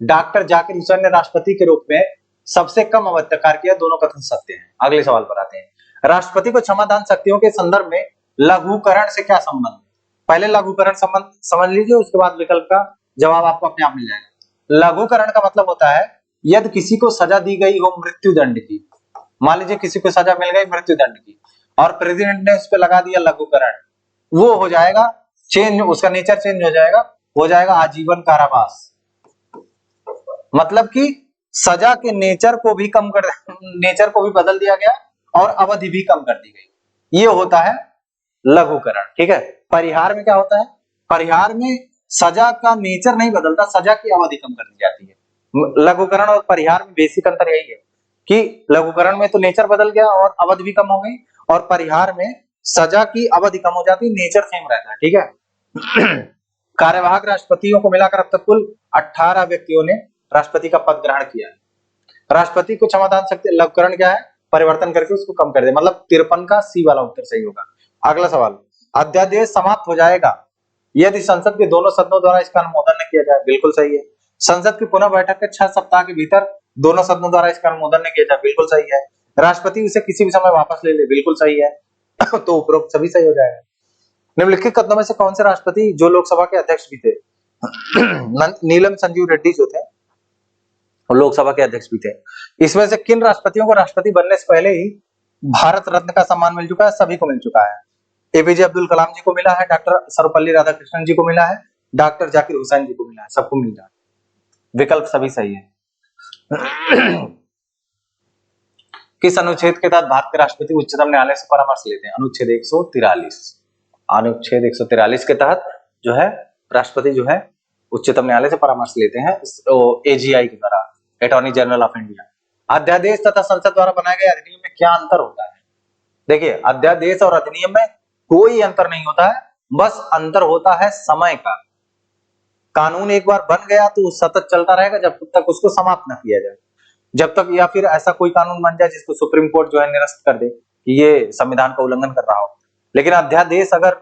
डॉक्टर जाकिर हुसैन ने राष्ट्रपति के रूप में सबसे कम अवधि तक कार्य किया। दोनों कथन सत्य हैं। अगले सवाल पर आते हैं। राष्ट्रपति को क्षमादान शक्तियों के संदर्भ में लघुकरण से क्या संबंध है? पहले लघुकरण संबंध समझ लीजिए, उसके बाद विकल्प का जवाब आपको अपने आप मिल जाएगा। लघुकरण का मतलब होता है यदि किसी को सजा दी गई हो मृत्यु दंड की, मान लीजिए किसी को सजा मिल गई मृत्यु दंड की और प्रेसिडेंट ने उस पर लगा दिया लघुकरण, वो हो जाएगा चेंज, उसका नेचर चेंज हो जाएगा आजीवन कारावास। मतलब कि सजा के नेचर को भी बदल दिया गया और अवधि भी कम कर दी गई। ये होता है लघुकरण। ठीक है। परिहार में क्या होता है? परिहार में सजा का नेचर नहीं बदलता, सजा की अवधि कम कर दी जाती है। लघुकरण और परिहार में बेसिक अंतर यही है कि लघुकरण में तो नेचर बदल गया और अवधि भी कम हो गई, और परिहार में सजा की अवधि कम हो जाती, नेचर सेम रहता है। ठीक है। कार्यवाहक राष्ट्रपतियों को मिलाकर अब तक कुल 18 व्यक्तियों ने राष्ट्रपति का पद ग्रहण किया है। राष्ट्रपति को क्षमादान शक्ति, लघुकरण क्या है? परिवर्तन करके उसको कम कर दे, मतलब 53 का सी वाला उत्तर सही होगा। अगला सवाल, अध्यादेश समाप्त हो जाएगा यदि संसद के दोनों सदनों द्वारा इसका अनुमोदन न किया जाए। बिल्कुल सही है। संसद की पुनः बैठक के 6 सप्ताह के भीतर दोनों सदनों द्वारा इसका अनुमोदन न किया जाए। बिल्कुल सही है। राष्ट्रपति उसे किसी भी समय वापस ले ले। बिल्कुल सही है। तो उपरोक्त सभी सही हो जाएगा। निम्नलिखित कथनों में से कौन से राष्ट्रपति जो लोकसभा के अध्यक्ष भी थे? नीलम संजीव रेड्डी जो थे लोकसभा के अध्यक्ष भी थे। इसमें से किन राष्ट्रपतियों को राष्ट्रपति बनने से पहले ही भारत रत्न का सम्मान मिल चुका है? सभी को मिल चुका है। एपीजे अब्दुल कलाम जी को मिला है, डॉक्टर सर्वपल्ली राधाकृष्णन जी को मिला है, डॉक्टर जाकिर हुसैन जी को मिला है, सबको मिल रहा है। विकल्प सभी सही है। किस अनुच्छेद के तहत भारत के राष्ट्रपति उच्चतम न्यायालय से परामर्श लेते हैं? अनुच्छेद 143। अनुच्छेद 143 के तहत जो है राष्ट्रपति जो है उच्चतम न्यायालय से परामर्श लेते हैं एजीआई के द्वारा, अटॉर्नी जनरल ऑफ इंडिया। अध्यादेश तथा संसद द्वारा बनाए गए अधिनियम में क्या अंतर होता है? देखिए, अध्यादेश और अधिनियम में कोई अंतर नहीं होता है, बस अंतर होता है समय का। कानून एक बार बन गया तो सतत चलता रहेगा जब तक उसको समाप्त न किया जाए, जब तक या फिर ऐसा कोई कानून बन जाए जिसको सुप्रीम कोर्ट जो है निरस्त कर दे कि ये संविधान का उल्लंघन कर रहा हो। लेकिन अध्यादेश अगर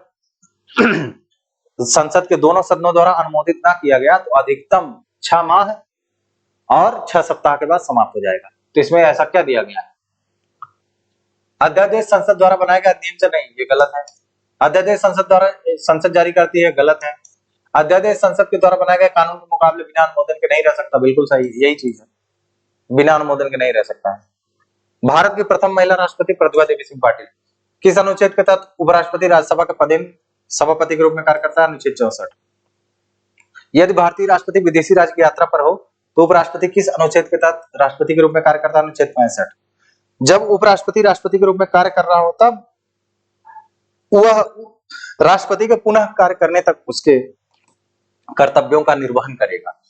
संसद के दोनों सदनों द्वारा अनुमोदित ना किया गया तो अधिकतम 6 माह और 6 सप्ताह के बाद समाप्त हो जाएगा। तो इसमें ऐसा क्या दिया गया है? अध्यादेश संसद द्वारा बनाए गए अधिनियम से नहीं, ये गलत है। अध्यादेश संसद जारी करती है, गलत है। अध्यादेश संसद के द्वारा बनाए गए कानून के मुकाबले बिना अनुमोदन के नहीं रह सकता, बिल्कुल सही, यही चीज है, बिना अनुमोदन के नहीं रह सकता है। भारत की प्रथम महिला राष्ट्रपति प्रतिभा देवी सिंह पाटिल किस अनुच्छेद के तहत उपराष्ट्रपति राज्यसभा के पद में सभापति के रूप में कार्य करता है? अनुच्छेद 64। यदि भारतीय राष्ट्रपति विदेशी राज्य की यात्रा पर हो तो उपराष्ट्रपति किस अनुच्छेद के तहत राष्ट्रपति के रूप में कार्य करता है? अनुच्छेद 65। जब उपराष्ट्रपति राष्ट्रपति के रूप में कार्य कर रहा हो तब वह राष्ट्रपति के पुनः कार्य करने तक उसके कर्तव्यों का निर्वहन करेगा।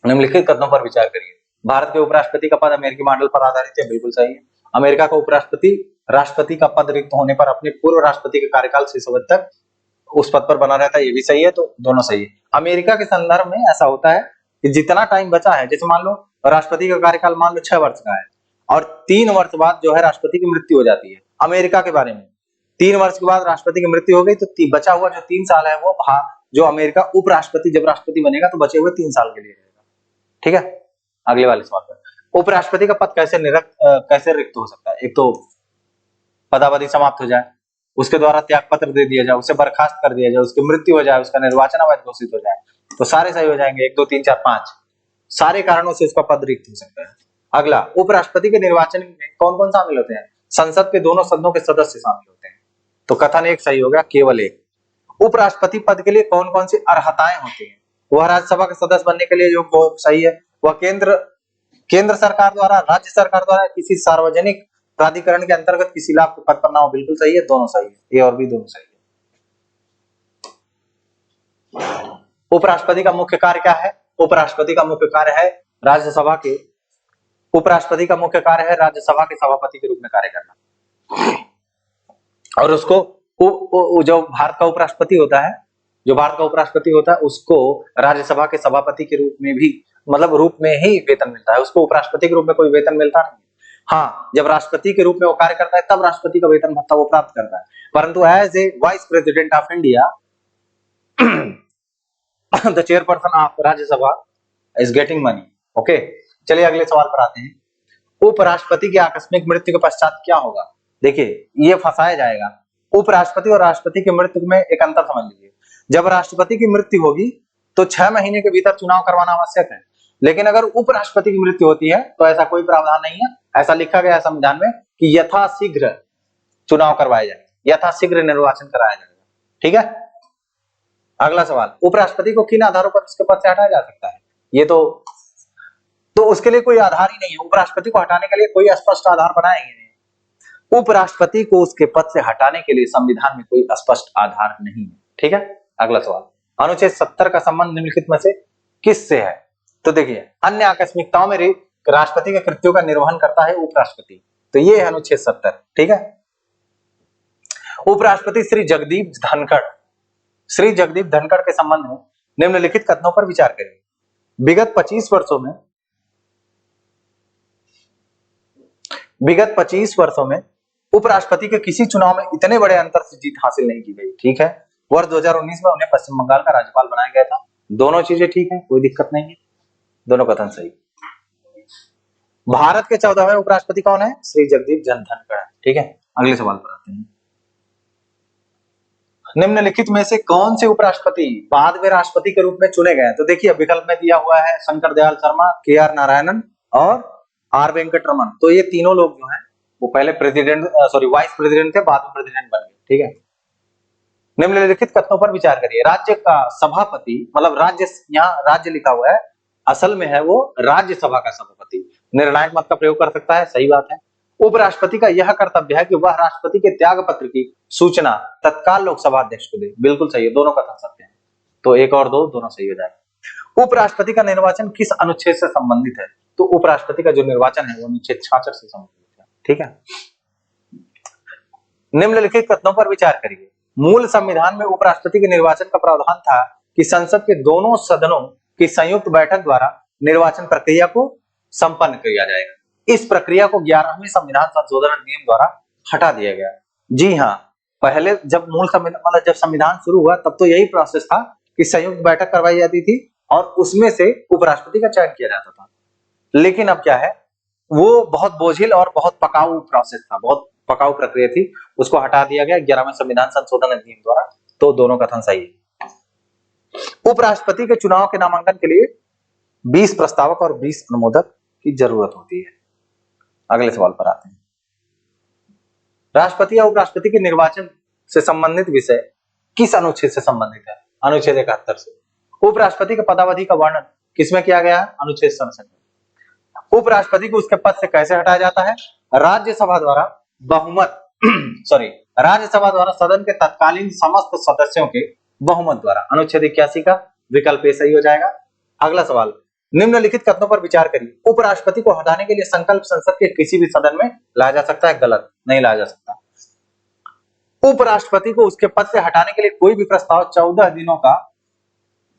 निम्नलिखित कथनों पर विचार करिए। भारत के उपराष्ट्रपति का पद अमेरिकी मॉडल पर आधारित है। बिल्कुल सही है। अमेरिका का उपराष्ट्रपति राष्ट्रपति का पद रिक्त होने पर अपने पूर्व राष्ट्रपति के कार्यकाल से अवधि तक उस पद पर बना रहता है। ये भी सही है, तो दोनों सही है। अमेरिका के संदर्भ में ऐसा होता है कि जितना टाइम बचा है, जैसे मान लो राष्ट्रपति का कार्यकाल मान लो 6 वर्ष का है और 3 वर्ष बाद जो है राष्ट्रपति की मृत्यु हो जाती है। अमेरिका के बारे में 3 वर्ष के बाद राष्ट्रपति की मृत्यु हो गई तो बचा हुआ जो 3 साल है वो जो अमेरिका उपराष्ट्रपति जब राष्ट्रपति बनेगा तो बचे हुए 3 साल के लिए रहेगा। ठीक है। अगले वाले सवाल पर, उपराष्ट्रपति का पद कैसे रिक्त हो सकता है? एक तो पदावधि समाप्त हो जाए, उसके द्वारा त्याग पत्र दे दिया जाए, उसे बर्खास्त कर दिया जाए, उसकी मृत्यु हो जाए, उसका निर्वाचन अवैध घोषित हो जाए, तो सारे सही हो जाएंगे। 1 2 3 4 5 सारे कारणों से उसका पद रिक्त हो सकता है। अगला, उपराष्ट्रपति के निर्वाचन में कौन कौन शामिल होते हैं? संसद के दोनों सदनों के सदस्य शामिल होते हैं। तो कथन 1 सही हो गया, केवल 1। उपराष्ट्रपति पद के लिए कौन कौन सी अर्हताएं होती है? वह राज्यसभा के सदस्य बनने के लिए योग्य हो, सही है। वह केंद्र सरकार द्वारा, राज्य सरकार द्वारा किसी सार्वजनिक प्राधिकरण के अंतर्गत किसी लाभ के पद पर ना हो, बिल्कुल सही है, दोनों सही है। ए और बी दोनों सही है। उपराष्ट्रपति का मुख्य कार्य क्या है? उपराष्ट्रपति का मुख्य कार्य है राज्यसभा के सभापति के रूप में कार्य करना। और उसको जो भारत का उपराष्ट्रपति होता है उसको राज्यसभा के सभापति के रूप में भी, मतलब रूप में ही वेतन मिलता है। उसको उपराष्ट्रपति के रूप में कोई वेतन मिलता नहीं। हाँ, जब राष्ट्रपति के रूप में वो कार्य करता है तब राष्ट्रपति का वेतन भत्ता वो प्राप्त करता है, परंतु as a vice president of India the chairperson of Rajya Sabha is getting money. Okay, चलिए अगले सवाल पर आते हैं। उपराष्ट्रपति की आकस्मिक मृत्यु के पश्चात क्या होगा? देखिए, ये फंसाया जाएगा। उपराष्ट्रपति और राष्ट्रपति की मृत्यु में एक अंतर समझ लीजिए। जब राष्ट्रपति की मृत्यु होगी तो 6 महीने के भीतर चुनाव करवाना आवश्यक है, लेकिन अगर उपराष्ट्रपति की मृत्यु होती है तो ऐसा कोई प्रावधान नहीं है। ऐसा लिखा गया है संविधान में कि यथाशीघ्र चुनाव करवाए जाएंगे, यथाशीघ्र निर्वाचन कराया जाएगा। ठीक है, अगला सवाल, उपराष्ट्रपति को किन आधारों पर उसके पद से हटाया जा सकता है? ये तो उसके लिए कोई आधार ही नहीं है। उपराष्ट्रपति को हटाने के लिए कोई स्पष्ट आधार बनाएंगे नहीं। उपराष्ट्रपति को उसके पद से हटाने के लिए संविधान में कोई स्पष्ट आधार नहीं है। ठीक है, अगला सवाल, अनुच्छेद 70 का संबंध निम्नलिखित में से किससे है? तो देखिए, अन्य आकस्मिकताओं में राष्ट्रपति के कृत्यों का निर्वहन करता है उपराष्ट्रपति, तो ये है अनुच्छेद 70। ठीक है, उपराष्ट्रपति श्री जगदीप धनखड़ के संबंध में निम्नलिखित कथनों पर विचार करें। विगत 25 वर्षों में उपराष्ट्रपति के किसी चुनाव में इतने बड़े अंतर से जीत हासिल नहीं की गई। ठीक है, वर्ष 2019 में उन्हें पश्चिम बंगाल का राज्यपाल बनाया गया था। दोनों चीजें ठीक है, कोई दिक्कत नहीं है, दोनों कथन सही। भारत के 14वें उपराष्ट्रपति कौन है? श्री जगदीप धनखड़। ठीक है, अगले सवाल पर आते हैं। निम्नलिखित में से कौन से उपराष्ट्रपति बाद में राष्ट्रपति के रूप में चुने गए? तो देखिए, विकल्प में दिया हुआ है शंकर दयाल शर्मा, के.आर. नारायणन और आर. वेंकट रमन। तो ये तीनों लोग जो हैं वो पहले वाइस प्रेसिडेंट थे, बाद में प्रेसिडेंट बन गए। ठीक है, निम्नलिखित कथनों पर विचार करिए। राज्य का सभापति, मतलब राज्य, यहाँ राज्य लिखा हुआ है, असल में है वो राज्यसभा का सभापति, निर्णायक मत का प्रयोग कर सकता है। सही बात है। उपराष्ट्रपति का यह कर्तव्य है कि वह राष्ट्रपति के त्याग पत्र की सूचना तत्काल लोकसभा अध्यक्ष को दे। बिल्कुल सही है, दोनों कथन सत्य हैं। तो 1 और 2 दोनों सही हो जाएगा। उपराष्ट्रपति का निर्वाचन किस अनुच्छेद से संबंधित है? तो उपराष्ट्रपति का जो निर्वाचन है वो अनुच्छेद 66 से संबंधित है। ठीक है, निम्नलिखित कथनों पर विचार करिए। मूल संविधान में उपराष्ट्रपति के निर्वाचन का प्रावधान था कि संसद के दोनों सदनों की संयुक्त बैठक द्वारा निर्वाचन प्रक्रिया को संपन्न किया जाएगा। इस प्रक्रिया को 11वें संविधान संशोधन अधिनियम द्वारा हटा दिया गया। जी हाँ, पहले जब जब संविधान शुरू हुआ तब तो यही प्रोसेस था कि संयुक्त बैठक करवाई जाती थी और उसमें से उपराष्ट्रपति का चयन किया जाता था। लेकिन अब क्या है, वो बहुत बोझिल और बहुत पकाऊ प्रोसेस था, बहुत पकाऊ प्रक्रिया थी, उसको हटा दिया गया 11वें संविधान संशोधन अधिनियम द्वारा। तो दोनों कथन सही है। उपराष्ट्रपति के चुनाव के नामांकन के लिए 20 प्रस्तावक और 20 अनुमोदक की जरूरत होती है। अगले सवाल पर आते हैं। राष्ट्रपति या उपराष्ट्रपति के निर्वाचन से संबंधित विषय किस अनुच्छेद से संबंधित है? अनुच्छेद 71 से। उपराष्ट्रपति के पदावधि का वर्णन किसमें किया गया है? अनुच्छेद 67 में। उपराष्ट्रपति को उसके पद से कैसे हटाया जाता है? राज्यसभा द्वारा राज्यसभा द्वारा सदन के तत्कालीन समस्त सदस्यों के बहुमत द्वारा। अनुच्छेद 81 का विकल्प ए सही हो जाएगा। अगला सवाल, निम्नलिखित कथनों पर विचार करिए। उपराष्ट्रपति को हटाने के लिए संकल्प संसद के किसी भी सदन में लाया जा सकता है? गलत, नहीं लाया जा सकता। उपराष्ट्रपति को उसके पद से हटाने के लिए कोई भी प्रस्ताव 14 दिनों का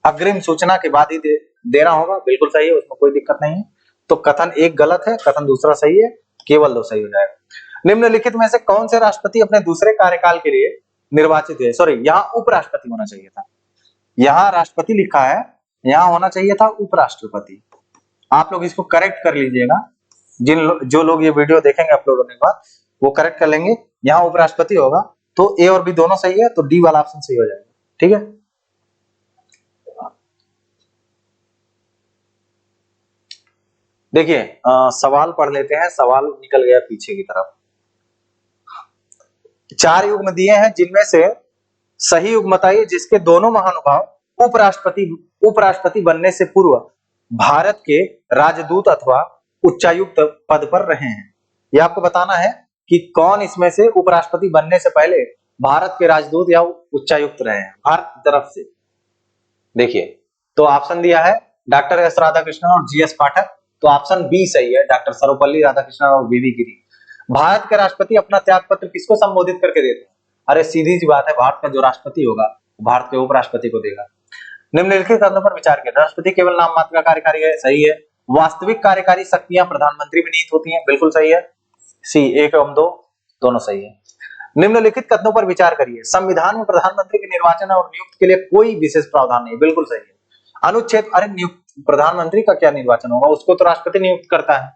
अग्रिम सूचना के बाद ही देना होगा। बिल्कुल सही है, उसमें कोई दिक्कत नहीं है। तो कथन 1 गलत है, कथन दूसरा सही है, केवल 2 सही हो जाएगा। निम्नलिखित में से कौन से राष्ट्रपति अपने दूसरे कार्यकाल के लिए निर्वाचित हुए? यहाँ उपराष्ट्रपति होना चाहिए था, यहाँ राष्ट्रपति लिखा है, यहाँ होना चाहिए था उपराष्ट्रपति। आप लोग इसको करेक्ट कर लीजिएगा। जो लोग ये वीडियो देखेंगे अपलोड होने के बाद वो करेक्ट कर लेंगे। यहाँ उपराष्ट्रपति होगा, तो ए और बी दोनों सही है, तो डी वाला ऑप्शन सही हो जाएगा। ठीक है, देखिए सवाल पढ़ लेते हैं। सवाल निकल गया पीछे की तरफ। 4 युग्म दिए हैं, जिनमें से सही युग्म बताइए जिसके दोनों महानुभाव उपराष्ट्रपति बनने से पूर्व भारत के राजदूत अथवा उच्चायुक्त पद पर रहे हैं। यह आपको बताना है कि कौन इसमें से उपराष्ट्रपति बनने से पहले भारत के राजदूत या उच्चायुक्त रहे हैं भारत की तरफ से। देखिए, तो ऑप्शन दिया है डॉक्टर एस राधाकृष्णन और जीएस पाठक, तो ऑप्शन बी सही है, डॉक्टर सर्वपल्ली राधाकृष्णन और वीवी गिरी। भारत के राष्ट्रपति अपना त्याग पत्र किसको संबोधित करके देते हैं? अरे सीधी सी बात है, भारत का जो राष्ट्रपति होगा भारत के उपराष्ट्रपति को देगा। निम्नलिखित कथनों पर विचार करें। राष्ट्रपति केवल नाम मात्र का कार्यकारी है, सही है। वास्तविक कार्यकारी शक्तियां प्रधानमंत्री में निहित होती हैं, बिल्कुल सही है। सी 1 एवं 2 दोनों सही है। निम्नलिखित कथनों पर विचार करिए। संविधान में प्रधानमंत्री के निर्वाचन और नियुक्ति के लिए कोई विशेष प्रावधान नहीं, बिल्कुल सही है। अनुच्छेद, अरे नियुक्त प्रधानमंत्री का क्या निर्वाचन होगा, उसको तो राष्ट्रपति नियुक्त करता है।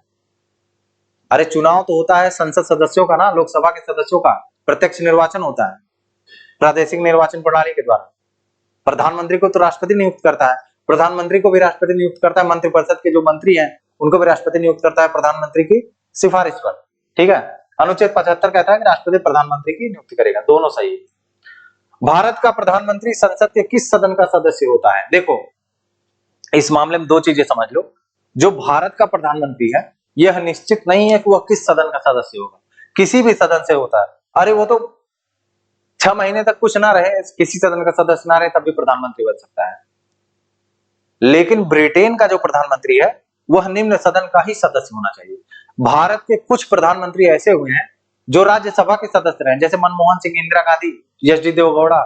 अरे चुनाव तो होता है संसद सदस्यों का ना, लोकसभा के सदस्यों का प्रत्यक्ष निर्वाचन होता है प्रादेशिक निर्वाचन प्रणाली के द्वारा। प्रधानमंत्री को तो राष्ट्रपति नियुक्त करता है, प्रधानमंत्री को भी राष्ट्रपति नियुक्त करता है, मंत्रिपरिषद के जो मंत्री हैं उनको भी राष्ट्रपति नियुक्त करता है प्रधानमंत्री की सिफारिश पर, ठीक है। अनुच्छेद 75 कहता है कि राष्ट्रपति प्रधानमंत्री की नियुक्ति करेगा, दोनों सही है। भारत का प्रधानमंत्री संसद के किस सदन का सदस्य होता है? देखो इस मामले में दो चीजें समझ लो, जो भारत का प्रधानमंत्री है यह निश्चित नहीं है कि वह किस सदन का सदस्य होगा, किसी भी सदन से होता है। अरे वो तो 6 महीने तक कुछ ना रहे, किसी सदन का सदस्य ना रहे, तब भी प्रधानमंत्री बन सकता है। लेकिन ब्रिटेन का जो प्रधानमंत्री है वह निम्न सदन का ही सदस्य होना चाहिए। भारत के कुछ प्रधानमंत्री ऐसे हुए हैं जो राज्यसभा के सदस्य रहे, जैसे मनमोहन सिंह, इंदिरा गांधी, एच डी देवगौड़ा,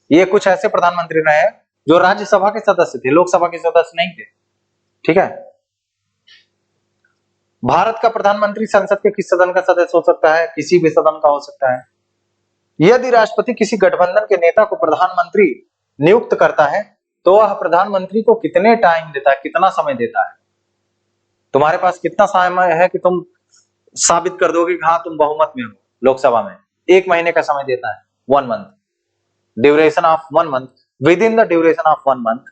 ये कुछ ऐसे प्रधानमंत्री रहे हैं जो राज्यसभा के सदस्य थे, लोकसभा के सदस्य नहीं थे, ठीक है। भारत का प्रधानमंत्री संसद के किस सदन का सदस्य हो सकता है? किसी भी सदन का हो सकता है। यदि राष्ट्रपति किसी गठबंधन के नेता को प्रधानमंत्री नियुक्त करता है तो वह प्रधानमंत्री को कितने टाइम देता है, कितना समय देता है? तुम्हारे पास कितना समय है कि तुम साबित कर दोगे कि हाँ तुम बहुमत में हो लोकसभा में? 1 महीने का समय देता है, 1 month, duration of 1 month, with in the duration of 1 month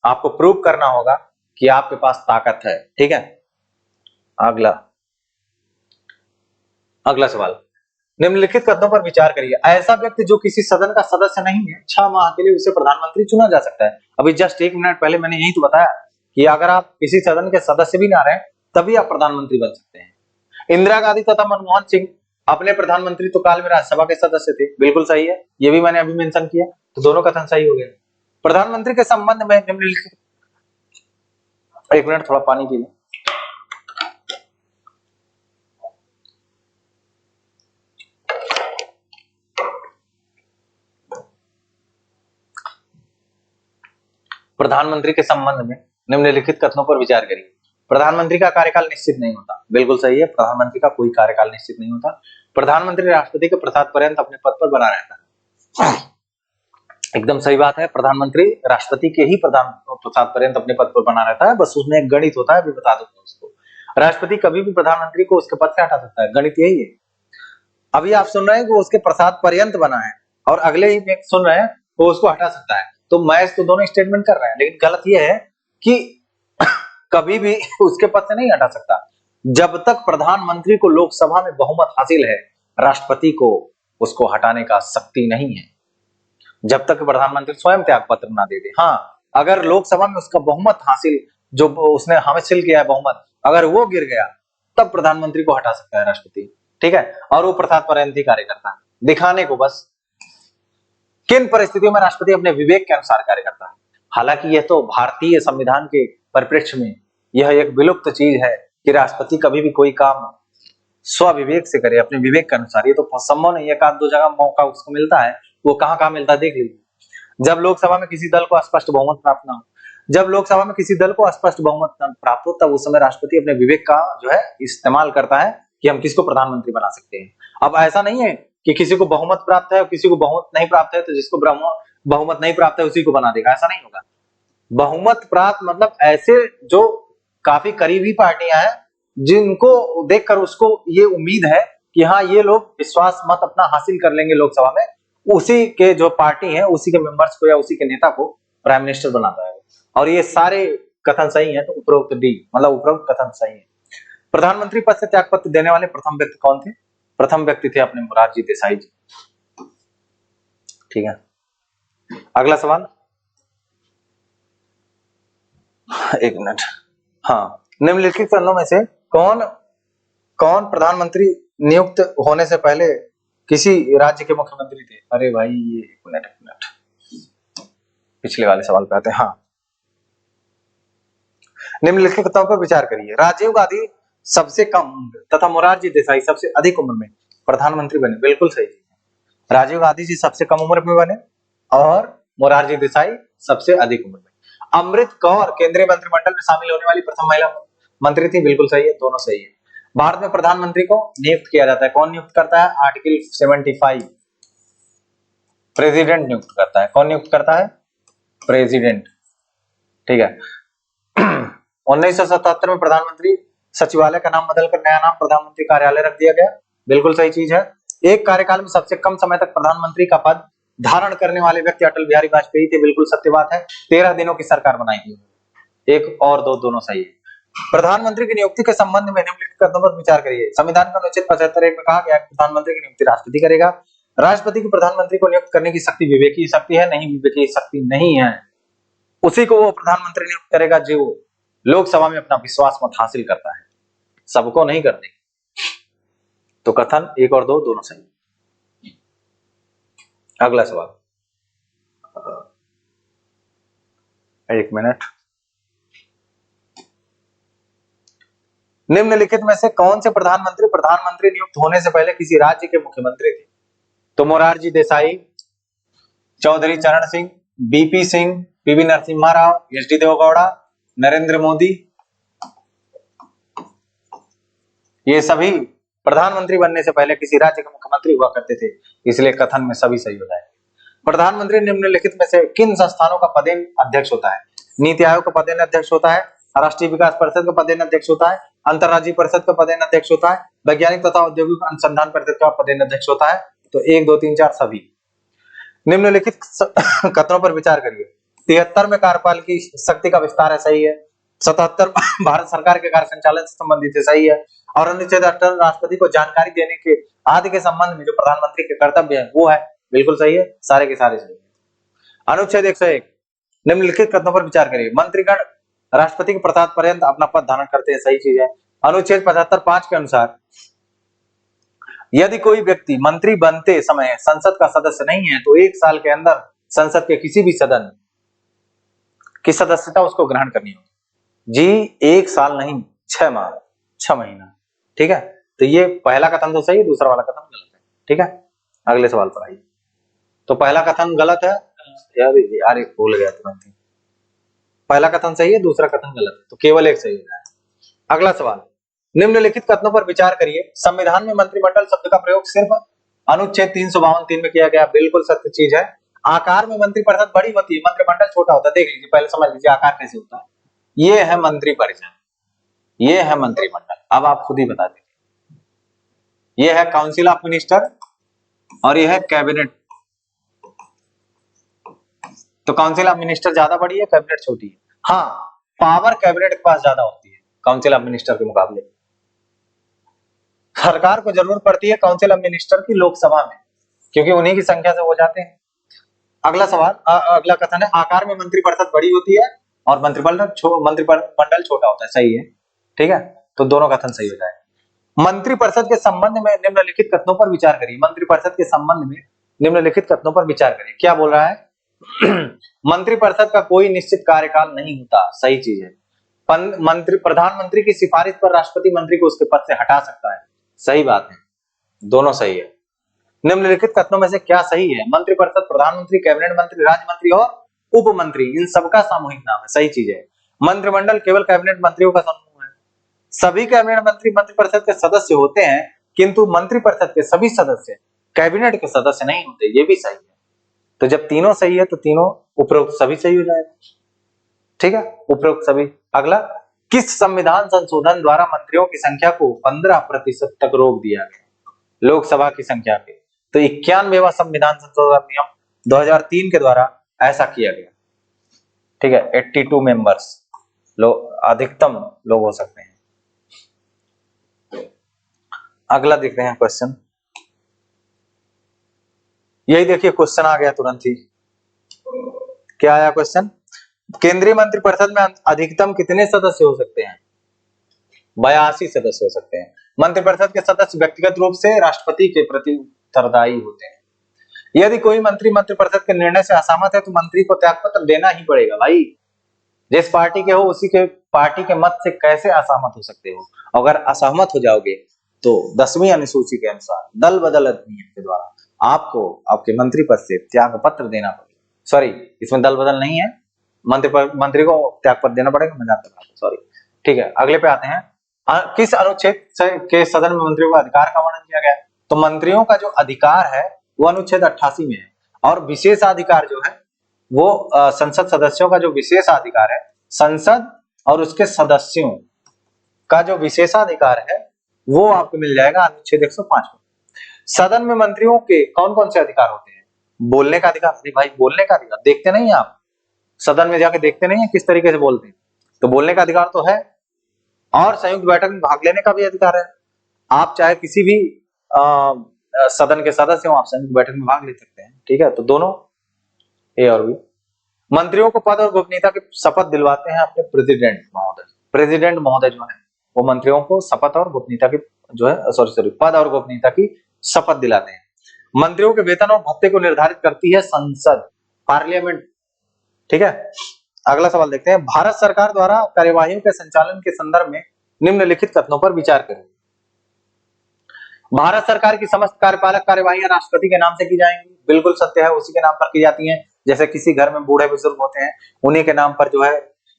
आपको प्रूव करना होगा कि आपके पास ताकत है, ठीक है। अगला सवाल, निम्नलिखित कथनों पर विचार करिए। ऐसा व्यक्ति जो किसी सदन का सदस्य नहीं है 6 माह के लिए उसे प्रधानमंत्री चुना जा सकता है। अभी जस्ट 1 मिनट पहले मैंने यही तो बताया कि अगर आप किसी सदन के सदस्य भी ना रहे तभी आप प्रधानमंत्री बन सकते हैं। इंदिरा गांधी तथा मनमोहन सिंह अपने प्रधानमंत्री तो काल में राज्यसभा के सदस्य थे, बिल्कुल सही है, ये भी मैंने अभी मेंशन किया, तो दोनों कथन सही हो गए। प्रधानमंत्री के संबंध में निम्नलिखित, 1 मिनट थोड़ा पानी पी लें। प्रधानमंत्री के संबंध में निम्नलिखित कथनों पर विचार करिए। प्रधानमंत्री का कार्यकाल निश्चित नहीं होता, बिल्कुल सही है, प्रधानमंत्री का कोई कार्यकाल निश्चित नहीं होता। प्रधानमंत्री राष्ट्रपति के प्रसाद पर्यंत अपने पद पर बना रहता है, एकदम सही बात है। प्रधानमंत्री राष्ट्रपति के ही प्रसाद पर्यंत अपने पद पर बना रहता है, बस उसमें एक गणित होता है, अभी बता दूंगा उसको। राष्ट्रपति कभी भी प्रधानमंत्री को उसके पद से हटा सकता है, गणित यही है। अभी आप सुन रहे हैं कि वो उसके प्रसाद पर्यंत बना है और अगले ही में सुन रहे हैं वो उसको हटा सकता है, तो मैच तो दोनों स्टेटमेंट कर रहे हैं, लेकिन गलत ये है कि कभी भी उसके पद से नहीं हटा सकता। जब तक प्रधानमंत्री को लोकसभा में बहुमत हासिल है, राष्ट्रपति को उसको हटाने का शक्ति नहीं है, जब तक प्रधानमंत्री स्वयं त्याग पत्र ना दे दे। हाँ, अगर लोकसभा में उसका बहुमत हासिल, जो उसने हासिल किया है बहुमत, अगर वो गिर गया तब प्रधानमंत्री को हटा सकता है राष्ट्रपति, ठीक है। और वो प्रसाद पर्यंत ही कार्य करता है, दिखाने को बस। किन परिस्थितियों में राष्ट्रपति अपने विवेक के अनुसार कार्य करता है? हालांकि यह तो भारतीय संविधान के परिप्रेक्ष्य में यह एक विलुप्त चीज है कि राष्ट्रपति कभी भी कोई काम स्वविवेक से करे, अपने विवेक के अनुसार। ये तो संभव नहीं है, एक आध दो जगह मौका उसको मिलता है, वो कहाँ मिलता है देख लीजिए। जब लोकसभा में किसी दल को स्पष्ट बहुमत प्राप्त ना हो, जब लोकसभा में किसी दल को स्पष्ट बहुमत प्राप्त हो, तब उस समय राष्ट्रपति अपने विवेक का जो है इस्तेमाल करता है कि हम किसको प्रधानमंत्री बना सकते हैं। अब ऐसा नहीं है कि किसी को बहुमत प्राप्त है और किसी को बहुमत नहीं प्राप्त है, तो जिसको बहुमत नहीं प्राप्त है उसी को बना देगा, ऐसा नहीं होगा। बहुमत प्राप्त मतलब ऐसे जो काफी करीबी पार्टियां हैं जिनको देखकर उसको ये उम्मीद है कि हाँ ये लोग विश्वास मत अपना हासिल कर लेंगे लोकसभा में, उसी के जो पार्टी है उसी के मेंबर्स को या उसी के नेता को प्राइम मिनिस्टर बनाता है। और ये सारे कथन सही है, तो उपरोक्त डी मतलब उपरोक्त कथन सही है। प्रधानमंत्री पद से त्यागपत्र देने वाले प्रथम व्यक्ति कौन थे? प्रथम व्यक्ति थे अपने मोरारजी देसाई जी, ठीक है। अगला सवाल, 1 मिनट। हाँ, निम्नलिखित कथनों में से कौन प्रधानमंत्री नियुक्त होने से पहले किसी राज्य के मुख्यमंत्री थे? अरे भाई ये 1 मिनट पिछले वाले सवाल पे आते हैं। हाँ, निम्नलिखित कथनों पर विचार करिए। राजीव गांधी सबसे कम उम्र तथा मोरारजी देसाई सबसे अधिक उम्र में प्रधानमंत्री बने, बिल्कुल सही। राजीव गांधी जी सबसे कम उम्र में बने और मोरारजी देसाई सबसे अधिक उम्र में। अमृत कौर केंद्रीय मंत्रिमंडल में शामिल होने वाली प्रथम महिला मंत्री थी। बिल्कुल सही है, दोनों सही है। भारत में प्रधानमंत्री को नियुक्त किया जाता है, कौन नियुक्त करता है? आर्टिकल 75 प्रेसिडेंट नियुक्त करता है। कौन नियुक्त करता है? प्रेसिडेंट। ठीक है। 1977 में प्रधानमंत्री सचिवालय का नाम बदलकर नया नाम प्रधानमंत्री कार्यालय रख दिया गया। बिल्कुल सही चीज है। एक कार्यकाल में सबसे कम समय तक प्रधानमंत्री का पद धारण करने वाले व्यक्ति अटल बिहारी वाजपेयी थे। बिल्कुल सत्य बात है। 13 दिनों की सरकार बनाई थी। एक और दो दोनों सही है। प्रधानमंत्री की नियुक्ति के संबंध में निम्नलिखित कथनों पर विचार करिए। संविधान का अनुच्छेद 75 में कहा गया है प्रधानमंत्री की नियुक्ति राष्ट्रपति करेगा। राष्ट्रपति की प्रधानमंत्री को नियुक्त करने की शक्ति विवेकीय शक्ति है, नहीं विवेकीय शक्ति नहीं है। उसी को वो प्रधानमंत्री नियुक्त करेगा जो लोकसभा में अपना विश्वास मत हासिल करता है, सबको नहीं करने। तो कथन 1 और 2 दोनों सही। अगला सवाल, 1 मिनट। निम्नलिखित में से कौन से प्रधानमंत्री नियुक्त होने से पहले किसी राज्य के मुख्यमंत्री थे? तो Morarji Desai, Chaudhary Charan Singh, VP Singh, PV Narasimha Rao, H D Deve Gowda, Narendra Modi, ये सभी प्रधानमंत्री बनने से पहले किसी राज्य के मुख्यमंत्री हुआ करते थे, इसलिए कथन में सभी सही हो जाएंगे। प्रधानमंत्री निम्नलिखित में से किन संस्थानों का पदेन अध्यक्ष होता है? नीति आयोग का पदेन अध्यक्ष होता है, राष्ट्रीय विकास परिषद का पदेन अध्यक्ष होता है, अंतरराज्यीय परिषद का पदेन अध्यक्ष होता है, वैज्ञानिक तथा औद्योगिक अनुसंधान परिषद का पदेन अध्यक्ष होता है। तो 1 2 3 4 सभी। निम्नलिखित कथनों पर विचार करिए। 73 में कार्यपाल की शक्ति का विस्तार है, सही है। 77 भारत सरकार के कार्य संचालन से संबंधित है, सही है। और अनुच्छेद 18 राष्ट्रपति को जानकारी देने के आदि के संबंध में जो प्रधानमंत्री के कर्तव्य है वो है, बिल्कुल सही है, सारे के सारे सही है। अनुच्छेद 101 निम्नलिखित कथनों पर विचार करिए। मंत्रीगण राष्ट्रपति के प्रसाद पर्यंत अपना पद धारण करते हैं, सही चीज है। अनुच्छेद 75(5) के अनुसार यदि कोई व्यक्ति मंत्री बनते समय संसद का सदस्य नहीं है तो 1 साल के अंदर संसद के किसी भी सदन की सदस्यता उसको ग्रहण करनी होगी। जी 1 साल नहीं, 6 माह, 6 महीना। ठीक है, तो ये पहला कथन तो सही है, दूसरा वाला कथन गलत है। ठीक है, अगले सवाल पर आइए। तो पहला कथन गलत है यार एक भूल गया तुरंत ही। पहला कथन सही है, दूसरा कथन गलत है, तो केवल एक सही है। अगला सवाल, निम्नलिखित कथनों पर विचार करिए। संविधान में मंत्रिमंडल शब्द का प्रयोग सिर्फ अनुच्छेद 352(3) में किया गया, बिल्कुल सत्य चीज है। आकार में मंत्रिपरिषद बड़ी होती है, मंत्रिमंडल छोटा होता है। देख लीजिए, पहले समझ लीजिए आकार कैसे होता है। ये है मंत्रिपरिषद, ये है मंत्रिमंडल। अब आप खुद ही बता दीजिए। ये है काउंसिल ऑफ मिनिस्टर और ये है कैबिनेट। तो काउंसिल ऑफ मिनिस्टर ज्यादा बड़ी है, कैबिनेट छोटी है। हाँ, पावर कैबिनेट के पास ज्यादा होती है काउंसिल ऑफ मिनिस्टर के मुकाबले। सरकार को जरूरत पड़ती है काउंसिल ऑफ मिनिस्टर की लोकसभा में, क्योंकि उन्हीं की संख्या से हो जाते हैं। अगला सवाल, अगला कथन है आकार में मंत्रिपरिषद बड़ी होती है और मंत्रिमंडल छोटा होता है, सही है। ठीक है, तो दोनों कथन सही हो जाए। मंत्रिपरिषद के संबंध में निम्नलिखित कथनों पर विचार करिए। मंत्रिपरिषद के संबंध में निम्नलिखित कथनों पर विचार करिए। क्या बोल रहा है? मंत्रिपरिषद का कोई निश्चित कार्यकाल नहीं होता, सही चीज है। प्रधानमंत्री की सिफारिश पर राष्ट्रपति मंत्री को उसके पद से हटा सकता है, सही बात है, दोनों सही है। निम्नलिखित कथनों में से क्या सही है? मंत्रिपरिषद प्रधानमंत्री, कैबिनेट मंत्री, राज्य मंत्री और उप मंत्री इन सबका सामूहिक नाम है, सही चीज है। मंत्रिमंडल केवल कैबिनेट मंत्रियों का समूह है। सभी कैबिनेट मंत्री मंत्रिपरिषद के सदस्य होते हैं, किंतु मंत्रिपरिषद के सभी सदस्य कैबिनेट के सदस्य नहीं होते, ये भी सही है। तो जब तीनों सही है तो तीनों उपरोक्त सभी सही हो जाएगा। ठीक है, उपरोक्त सभी। अगला, किस संविधान संशोधन द्वारा मंत्रियों की संख्या को 15% तक रोक दिया गया? लोकसभा की संख्या पे। तो 91वां संविधान संशोधन नियम 2003 के द्वारा ऐसा किया गया। ठीक है, 82 मेंबर्स अधिकतम लोग हो सकते हैं। अगला देखते हैं क्वेश्चन। यही देखिए, क्वेश्चन आ गया तुरंत ही। क्या आया क्वेश्चन? केंद्रीय मंत्रिपरिषद में अधिकतम कितने सदस्य हो सकते हैं? 82 सदस्य हो सकते हैं। मंत्रिपरिषद के सदस्य व्यक्तिगत रूप से राष्ट्रपति के प्रति उत्तरदायी होते हैं। यदि कोई मंत्री मंत्रिपरिषद के निर्णय से असहमत है तो मंत्री को त्यागपत्र देना ही पड़ेगा। भाई, जिस पार्टी के हो उसी के पार्टी के मत से कैसे असहमत हो सकते हो? अगर असहमत हो जाओगे तो 10वीं अनुसूची के अनुसार दल बदल अधिनियम के द्वारा आपको आपके मंत्री पद से त्याग पत्र देना पड़ेगा। सॉरी, इसमें दल बदल नहीं है, मंत्री को त्याग पत्र देना पड़ेगा। मजाक कर रहा था, सॉरी। ठीक है, अगले पे आते हैं। किस अनुच्छेद के सदन में मंत्रियों का अधिकार का वर्णन किया गया है? तो मंत्रियों का जो अधिकार है वो अनुच्छेद 88 में है। और विशेषाधिकार जो है वो संसद सदस्यों का जो विशेषाधिकार है, संसद और उसके सदस्यों का जो विशेषाधिकार है वो आपको मिल जाएगा अनुच्छेद 105 में। सदन में मंत्रियों के कौन कौन से अधिकार होते हैं? बोलने का अधिकार। अरे भाई, बोलने का अधिकार देखते नहीं आप? सदन में जाके देखते नहीं है किस तरीके से बोलते हैं? तो बोलने का अधिकार तो है। और संयुक्त बैठक में भाग लेने का भी अधिकार है। आप चाहे किसी भी सदन के सदस्य हो, आप संयुक्त बैठक में भाग ले सकते हैं। ठीक है, तो दोनों ए और बी। मंत्रियों को पद और गोपनीयता की शपथ दिलवाते हैं अपने प्रेसिडेंट महोदय। प्रेसिडेंट महोदय जो है वो मंत्रियों को शपथ और गोपनीयता की जो है सॉरी पद और गोपनीयता की शपथ दिलाते हैं। मंत्रियों के वेतन और भत्ते को निर्धारित करती है संसद, पार्लियामेंट। ठीक है, अगला सवाल देखते हैं। भारत सरकार द्वारा कार्यवाहियों के संचालन के संदर्भ में निम्नलिखित कथनों पर विचार करें। भारत सरकार की समस्त कार्यपालक कार्यवाहियां राष्ट्रपति के नाम से की जाएंगी। बिल्कुल सत्य है, उसी के नाम पर की जाती हैं। जैसे किसी घर में बूढ़े बुजुर्ग होते हैं, उन्हीं के नाम पर जो है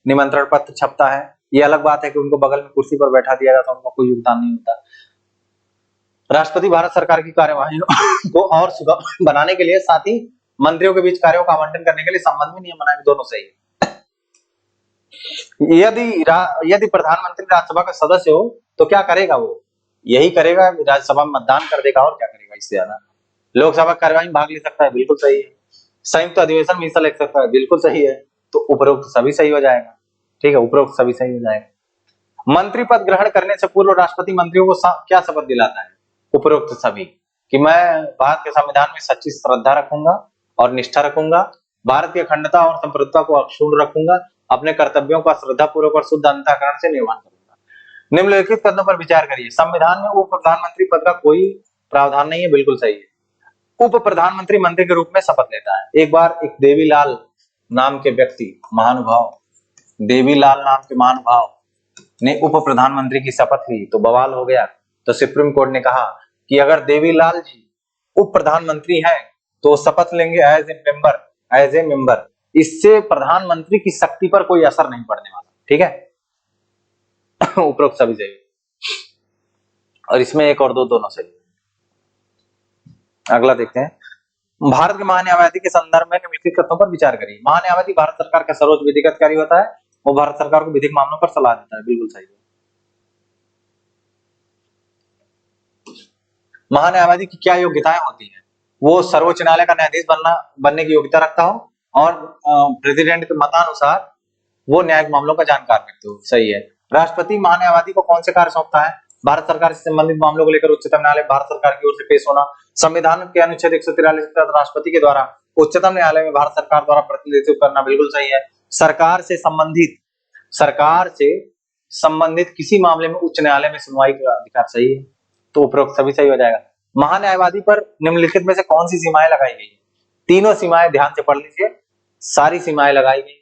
निमंत्रण पत्र छपता है। ये अलग बात है कि उनको बगल में कुर्सी पर बैठा दिया जाता है, उनका कोई योगदान नहीं होता। राष्ट्रपति भारत सरकार की कार्यवाहियों को और सुगम बनाने के लिए, साथ ही मंत्रियों के बीच कार्यों का आवंटन करने के लिए संबंध में नियम बनाए, दोनों सही है। यदि प्रधानमंत्री राज्यसभा का सदस्य हो तो क्या करेगा? वो यही करेगा, राज्यसभा में मतदान कर देगा, और क्या करेगा इससे ज्यादा। लोकसभा कार्यवाही में भाग ले सकता है, बिल्कुल सही है। संयुक्त अधिवेशन में हिस्सा ले सकता है, बिल्कुल सही है। तो उपरोक्त सभी सही हो जाएगा। ठीक है, उपरोक्त सभी सही हो जाएगा। मंत्री पद ग्रहण करने से पूर्व राष्ट्रपति मंत्रियों को क्या शपथ दिलाता है? उपरोक्त सभी, कि मैं भारत के संविधान में सच्ची श्रद्धा रखूंगा और निष्ठा रखूंगा, भारत की अखंडता और संप्रभुता को अक्षुण्ण रखूंगा, अपने कर्तव्यों का श्रद्धापूर्वक और शुद्ध अंतःकरण से निर्वहन करूंगा। निम्नलिखित कथनों पर विचार करिए। संविधान में उप प्रधानमंत्री पद का कोई प्रावधान नहीं है, बिल्कुल सही है। उप प्रधानमंत्री मंत्री के रूप में शपथ लेता है। एक बार एक देवीलाल नाम के व्यक्ति, महानुभाव, देवीलाल नाम के महानुभाव ने उप प्रधानमंत्री की शपथ ली तो बवाल हो गया। तो सुप्रीम कोर्ट ने कहा कि अगर देवीलाल जी उप प्रधानमंत्री हैं तो शपथ लेंगे एज ए मेंबर। इससे प्रधानमंत्री की शक्ति पर कोई असर नहीं पड़ने वाला। ठीक है उपरोक्त सभी सही, और इसमें एक और दो दोनों सही। अगला देखते हैं। भारत के महान्यायवादी के संदर्भ में निम्नलिखित कथनों पर विचार करिए। महान्यायवादी भारत सरकार का सर्वोच्च विधिक अधिकारी होता है, वो भारत सरकार को विधिक मामलों पर सलाह देता है, बिल्कुल सही है। महान्यायवादी की क्या योग्यताएं होती हैं? वो सर्वोच्च न्यायालय का न्यायाधीश बनने की योग्यता रखता हो, और प्रेसिडेंट के मतानुसार वो न्यायिक मामलों का जानकार व्यक्ति हो, सही है। राष्ट्रपति महान्यायवादी को कौन से कार्य सौंपता है? भारत सरकार से संबंधित मामलों को लेकर उच्चतम न्यायालय भारत सरकार की ओर से पेश होना। संविधान के अनुच्छेद 143 के तहत राष्ट्रपति के द्वारा उच्चतम न्यायालय में भारत सरकार द्वारा प्रतिनिधित्व करना, बिल्कुल सही है। सरकार से संबंधित किसी मामले में उच्च न्यायालय में सुनवाई का अधिकार, सही है। तो उपरोक्त सभी सही हो जाएगा। महान्यायवादी पर निम्नलिखित में से कौन सी सीमाएं लगाई गई? तीनों सीमाएं ध्यान से पढ़ लीजिए, सारी सीमाएं लगाई गई।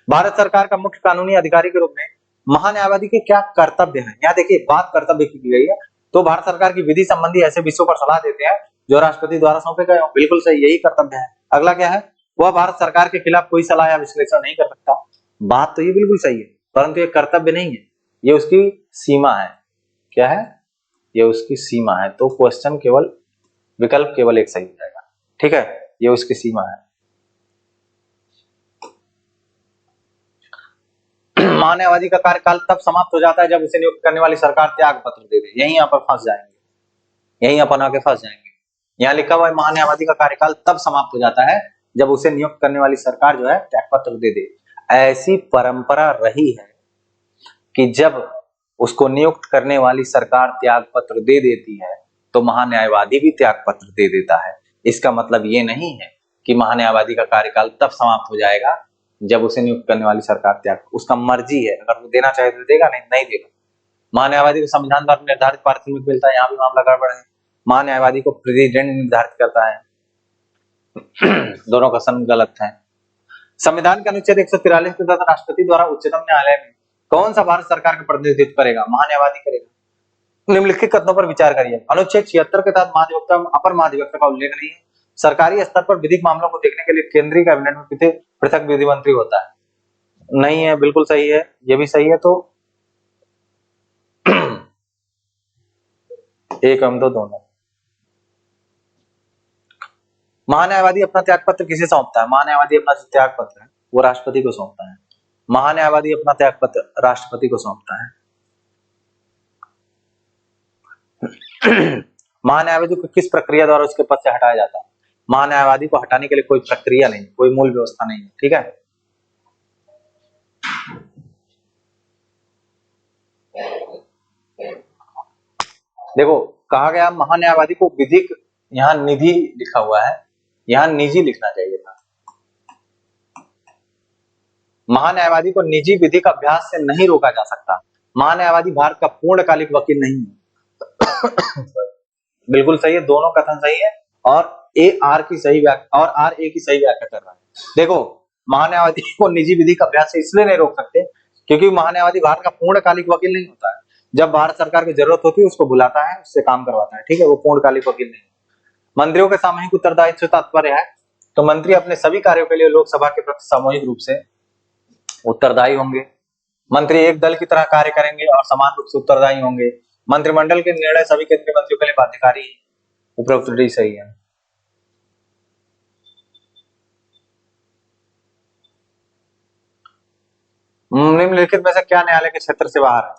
भारत सरकार का मुख्य कानूनी अधिकारी के रूप में महान्यायवादी के क्या कर्तव्य हैं? यहाँ देखिए, बात कर्तव्य की गई है। तो भारत सरकार की विधि संबंधी ऐसे विषयों पर सलाह देते हैं जो राष्ट्रपति द्वारा सौंपे गए हो, बिल्कुल सही, यही कर्तव्य है। अगला क्या है? वह भारत सरकार के खिलाफ कोई सलाह या विश्लेषण नहीं कर सकता। बात तो ये बिल्कुल सही है, परंतु ये कर्तव्य नहीं है, ये उसकी सीमा है। क्या है? ये उसकी सीमा है। तो क्वेश्चन केवल, विकल्प केवल एक सही हो जाएगा। ठीक है, ये उसकी सीमा है। महान्यायवादी का कार्यकाल तब समाप्त हो जाता है जब उसे नियुक्त करने वाली सरकार त्याग पत्र दे दे। यहीं यहाँ पर फंस जाएंगे, यहीं अपन आके फंस जाएंगे। यहाँ लिखा हुआ है महान्यायवादी का कार्यकाल तब समाप्त हो जाता है जब उसे नियुक्त करने वाली सरकार जो है त्याग पत्र दे दे। ऐसी परंपरा रही है कि जब उसको नियुक्त करने वाली सरकार त्याग पत्र दे देती है तो महान्यायवादी भी त्याग पत्र दे देता है। इसका मतलब ये नहीं है कि महान्यायवादी का कार्यकाल तब समाप्त हो जाएगा जब उसे नियुक्त करने वाली सरकार त्याग, उसका मर्जी है, अगर वो देना चाहे तो देगा, नहीं देगा। महान्यायवादी को संविधान द्वारा निर्धारित पारिश्रमिक मिलता है, यहाँ भी मामला गड़बड़ है। महान्यायवादी को प्रेसिडेंट निर्धारित करता है दोनों कथन गलत है। संविधान के अनुच्छेद 143 के तहत राष्ट्रपति द्वारा उच्चतम न्यायालय में कौन सा भारत सरकार का प्रतिनिधित्व करेगा? महान्यायवादी करेगा। निम्नलिखित कथनों पर विचार करिए। अनुच्छेद 76 के तहत महाधिवक्ता अपर महाधिवक्ता का उल्लेख नहीं है। सरकारी स्तर पर विधिक मामलों को देखने के लिए केंद्रीय कैबिनेट में पृथक विधि मंत्री होता है। नहीं है, बिल्कुल सही है, ये भी सही है। तो एक हम दो दोनों। महान्यायवादी अपना त्याग पत्र किसे सौंपता है? महान्यायवादी अपना जो त्याग पत्र है वो राष्ट्रपति को सौंपता है। महान्यायवादी अपना त्याग पत्र राष्ट्रपति को सौंपता है। महान्यायवादी को किस प्रक्रिया द्वारा उसके पद से हटाया जाता है? महान्यायवादी को हटाने के लिए कोई प्रक्रिया नहीं, कोई मूल व्यवस्था नहीं है। ठीक है, देखो कहा गया महान्यायवादी को विधिक, यहाँ निधि लिखा हुआ है, यहाँ निजी लिखना चाहिए था। महान्यायवादी को निजी विधिक अभ्यास से नहीं रोका जा सकता। महान्यायवादी भारत का पूर्णकालिक वकील नहीं है। बिल्कुल सही है, दोनों कथन सही है और ए आर की सही व्याख्या और आर ए की सही व्याख्या कर रहा है। देखो महान्यायवादी को निजी विधिक अभ्यास से इसलिए नहीं रोक सकते क्योंकि महान्यायवादी भारत का पूर्णकालिक वकील नहीं होता है। जब भारत सरकार की जरूरत होती है उसको बुलाता है, उससे काम करवाता है। ठीक है, वो पूर्णकालिक वकील नहीं। मंत्रियों के सामूहिक उत्तरदायित्व से तात्पर्य है तो मंत्री अपने सभी कार्यों के लिए लोकसभा के प्रति सामूहिक रूप से उत्तरदायी होंगे। मंत्री एक दल की तरह कार्य करेंगे और समान रूप से उत्तरदायी होंगे। मंत्रिमंडल के निर्णय सभी केंद्रीय मंत्रियों के लिए बाध्यकारी है। उपरोक्त त्रुटि सही है। निम्नलिखित में से क्या न्यायालय के क्षेत्र से बाहर है?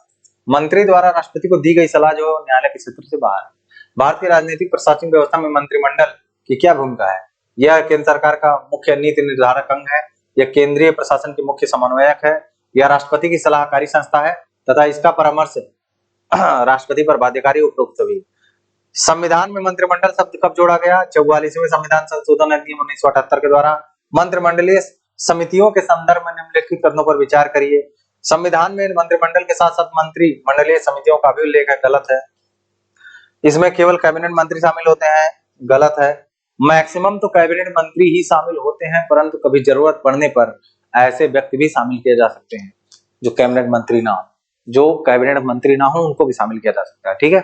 मंत्री द्वारा राष्ट्रपति को दी गई सलाह जो न्यायालय के क्षेत्र से बाहर है। भारतीय राजनीतिक प्रशासनिक व्यवस्था में मंत्रिमंडल की क्या भूमिका है? यह केंद्र सरकार का मुख्य नीति निर्धारक अंग है, यह केंद्रीय प्रशासन की मुख्य समन्वयक है, यह राष्ट्रपति की सलाहकारी संस्था है तथा इसका परामर्श राष्ट्रपति पर बाध्यकारी। उपरोक्त सभी। संविधान में मंत्रिमंडल शब्द कब जोड़ा गया? 44वें संविधान संशोधन अधिनियम 1978 के द्वारा। मंत्रिमंडलीय समितियों के संदर्भ में निम्नलिखित कथनों पर विचार करिए। संविधान में मंत्रिमंडल के साथ साथ मंत्रिमंडलीय समितियों का भी उल्लेख है, गलत है। इसमें केवल कैबिनेट मंत्री शामिल होते हैं, गलत है। मैक्सिमम तो कैबिनेट मंत्री ही शामिल होते हैं, परंतु कभी जरूरत पड़ने पर ऐसे व्यक्ति भी शामिल किए जा सकते हैं जो कैबिनेट मंत्री ना हो, जो कैबिनेट मंत्री ना हो उनको भी शामिल किया जा सकता है। ठीक है,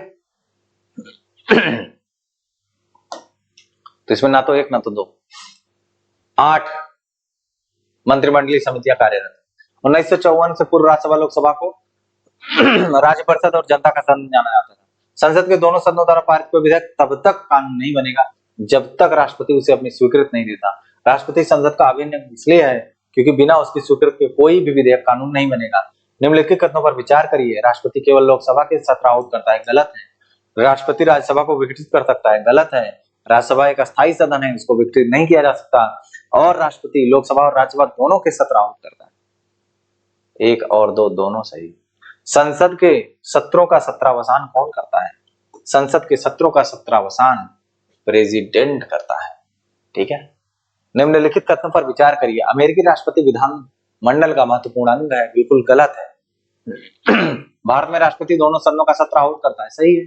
तो इसमें ना तो एक ना तो दो, 8 मंत्रिमंडलीय समितियां कार्यरत। 1954 से पूर्व राज्यसभा लोकसभा को राज्य परिषद और जनता का सदन जाना जाता था। संसद के दोनों सदनों द्वारा पारित कोई विधेयक तब तक कानून नहीं बनेगा जब तक राष्ट्रपति उसे अपनी स्वीकृति नहीं देता। राष्ट्रपति संसद का अभिन्न अंग इसलिए है क्योंकि बिना उसकी स्वीकृति के कोई भी विधेयक कानून नहीं बनेगा। निम्नलिखित कथनों पर विचार करिए। राष्ट्रपति केवल लोकसभा के सत्र आहूत करता है, गलत है। राष्ट्रपति राज्यसभा को विघटित कर सकता है, गलत है। राज्यसभा एक अस्थायी सदन है, उसको विघटित नहीं किया जा सकता। और राष्ट्रपति लोकसभा और राज्यसभा दोनों के सत्र आहूत करता है। एक और दो दोनों सही। संसद के सत्रों का सत्रावसान कौन करता है? संसद के सत्रों का सत्रावसान प्रेसिडेंट करता है। ठीक है, निम्नलिखित कथनों पर विचार करिए। अमेरिकी राष्ट्रपति विधान मंडल का महत्वपूर्ण अंग है, बिल्कुल गलत है। भारत में राष्ट्रपति दोनों सदनों का सत्र आहूत करता है, सही है,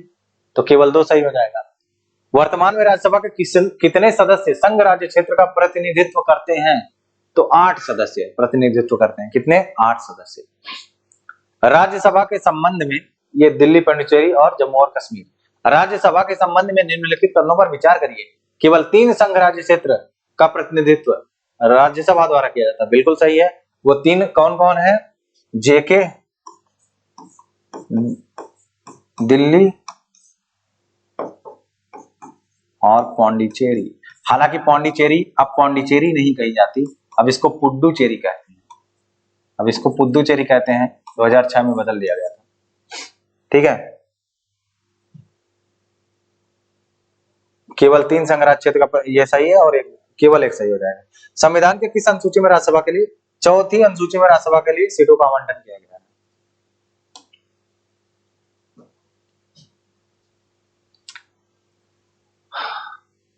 तो केवल 2 सही हो जाएगा। वर्तमान में राज्यसभा के कितने सदस्य संघ राज्य क्षेत्र का प्रतिनिधित्व करते हैं? तो 8 सदस्य प्रतिनिधित्व करते हैं। कितने? 8 सदस्य। राज्यसभा के संबंध में ये दिल्ली, पांडिचेरी और जम्मू और कश्मीर। राज्यसभा के संबंध में निम्नलिखित कथनों पर विचार करिए। केवल 3 संघ राज्य क्षेत्र का प्रतिनिधित्व राज्यसभा द्वारा किया जाता है, बिल्कुल सही है। वो 3 कौन कौन है? जेके, दिल्ली और पौंडीचेरी। हालांकि पौंडीचेरी अब पौंडीचेरी नहीं कही जाती, अब इसको पुडुचेरी कहते हैं। अब इसको पुडुचेरी कहते हैं, 2006 में बदल दिया गया था। ठीक है, केवल 3 संघ राज्य क्षेत्र का ये सही है और केवल एक सही हो जाएगा। संविधान के किस अनुसूची में राज्यसभा के लिए? 4थी अनुसूची में राज्यसभा के लिए सीटों का आवंटन किया गया है।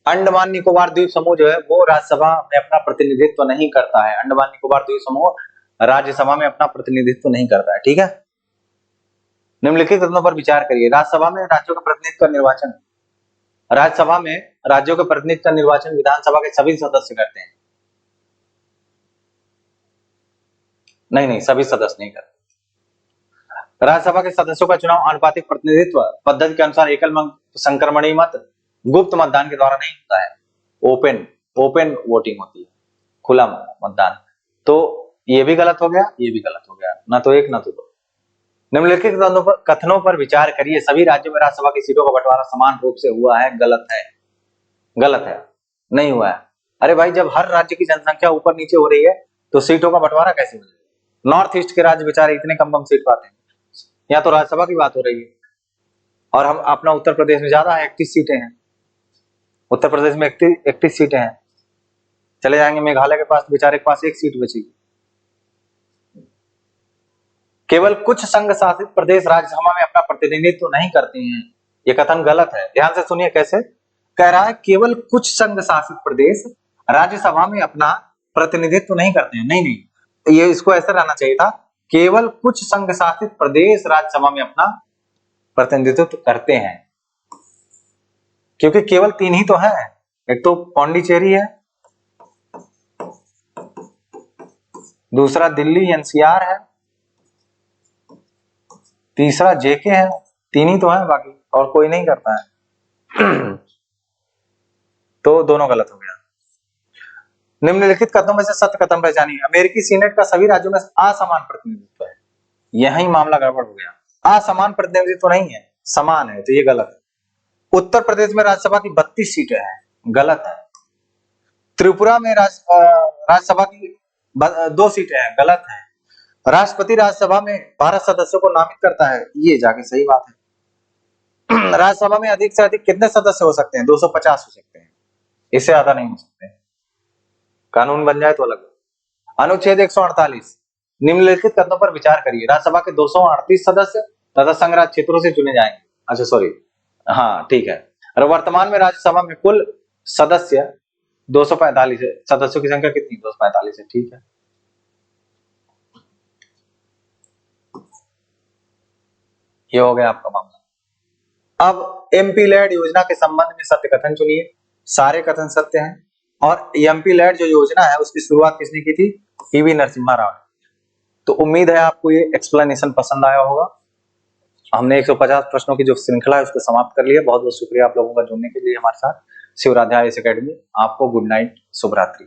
अंडमान निकोबार द्वीप समूह जो है वो राज्यसभा में अपना प्रतिनिधित्व नहीं करता है। अंडमान निकोबार द्वीप समूह राज्यसभा में अपना प्रतिनिधित्व नहीं करता है। ठीक है, निम्नलिखित कथनों पर विचार करिए। राज्यसभा में राज्यों के प्रतिनिधित्व का निर्वाचन, राज्यसभा में राज्यों के प्रतिनिधित्व का निर्वाचन विधानसभा के सभी सदस्य करते हैं। नहीं, सभी सदस्य नहीं करते। राज्यसभा के सदस्यों का चुनाव आनुपातिक प्रतिनिधित्व पद्धति के अनुसार एकल संक्रमणीय मत गुप्त मतदान के द्वारा नहीं होता है। ओपन ओपन वोटिंग होती है, खुला मतदान। तो ये भी गलत हो गया, ये भी गलत हो गया, ना तो एक ना तो दो। निम्नलिखित कथनों पर विचार करिए, सभी राज्यों में राज्यसभा की सीटों का बंटवारा समान रूप से हुआ है, गलत है, गलत है, नहीं हुआ है। अरे भाई, जब हर राज्य की जनसंख्या ऊपर नीचे हो रही है तो सीटों का बंटवारा कैसे हो जाएगा? नॉर्थ ईस्ट के राज्य बेचारे इतने कम सीट पाते हैं, यहाँ तो राज्यसभा की बात हो रही है। और हम अपना उत्तर प्रदेश में ज्यादा है, 31 सीटें हैं, उत्तर प्रदेश में 31 सीटें हैं। चले जाएंगे मेघालय के पास, बेचारे के पास 1 सीट बचेगी। केवल कुछ संघ शासित प्रदेश राज्यसभा में अपना प्रतिनिधित्व नहीं करते हैं, ये कथन गलत है। ध्यान से सुनिए कैसे कह रहा है, केवल कुछ संघ शासित प्रदेश राज्यसभा में अपना प्रतिनिधित्व नहीं करते हैं। नहीं नहीं, ये इसको ऐसा रहना चाहिए था, केवल कुछ संघ शासित प्रदेश राज्यसभा में अपना प्रतिनिधित्व करते हैं, क्योंकि केवल 3 ही तो है। एक तो पौंडीचेरी है, दूसरा दिल्ली एनसीआर है, तीसरा जेके है। 3 ही तो है, बाकी और कोई नहीं करता है। तो दोनों गलत हो गया। निम्नलिखित कथनों में से सत्य कथन पहचानिए। अमेरिकी सीनेट का सभी राज्यों में असमान प्रतिनिधित्व है, यही मामला गड़बड़ हो गया। असमान प्रतिनिधित्व नहीं है, समान है, तो ये गलत है। उत्तर प्रदेश में राज्यसभा की 32 सीटें हैं, गलत है। त्रिपुरा में राज्यसभा की 2 सीटें हैं, गलत है। राष्ट्रपति राज्यसभा में 12 सदस्यों को नामित करता है, ये जाके सही बात है। राज्यसभा में अधिक से अधिक कितने सदस्य हो सकते हैं? 250 हो सकते हैं, इससे ज्यादा नहीं हो सकते। कानून बन जाए तो अलग। अनुच्छेद 148, निम्नलिखित कथनों पर विचार करिए। राज्यसभा के 238 सदस्य तथा संघ राज्य क्षेत्रों से चुने जाएंगे। अच्छा सॉरी, हाँ ठीक है। और वर्तमान में राज्यसभा में कुल सदस्य 245 है, सदस्यों की संख्या कितनी? 245 है, ठीक है। ये हो गया आपका मामला। अब एमपी लैड योजना के संबंध में सत्य कथन चुनिए। सारे कथन सत्य हैं। और एमपी लैड जो योजना है उसकी शुरुआत किसने की थी? पीवी नरसिम्हा राव ने। तो उम्मीद है आपको ये एक्सप्लेनेशन पसंद आया होगा। हमने 150 प्रश्नों की जो श्रृंखला है उसको समाप्त कर लिया। बहुत बहुत शुक्रिया आप लोगों का जुड़ने के लिए हमारे साथ। शिवराध्याय एकेडमी। आपको गुड नाइट, शुभ रात्रि।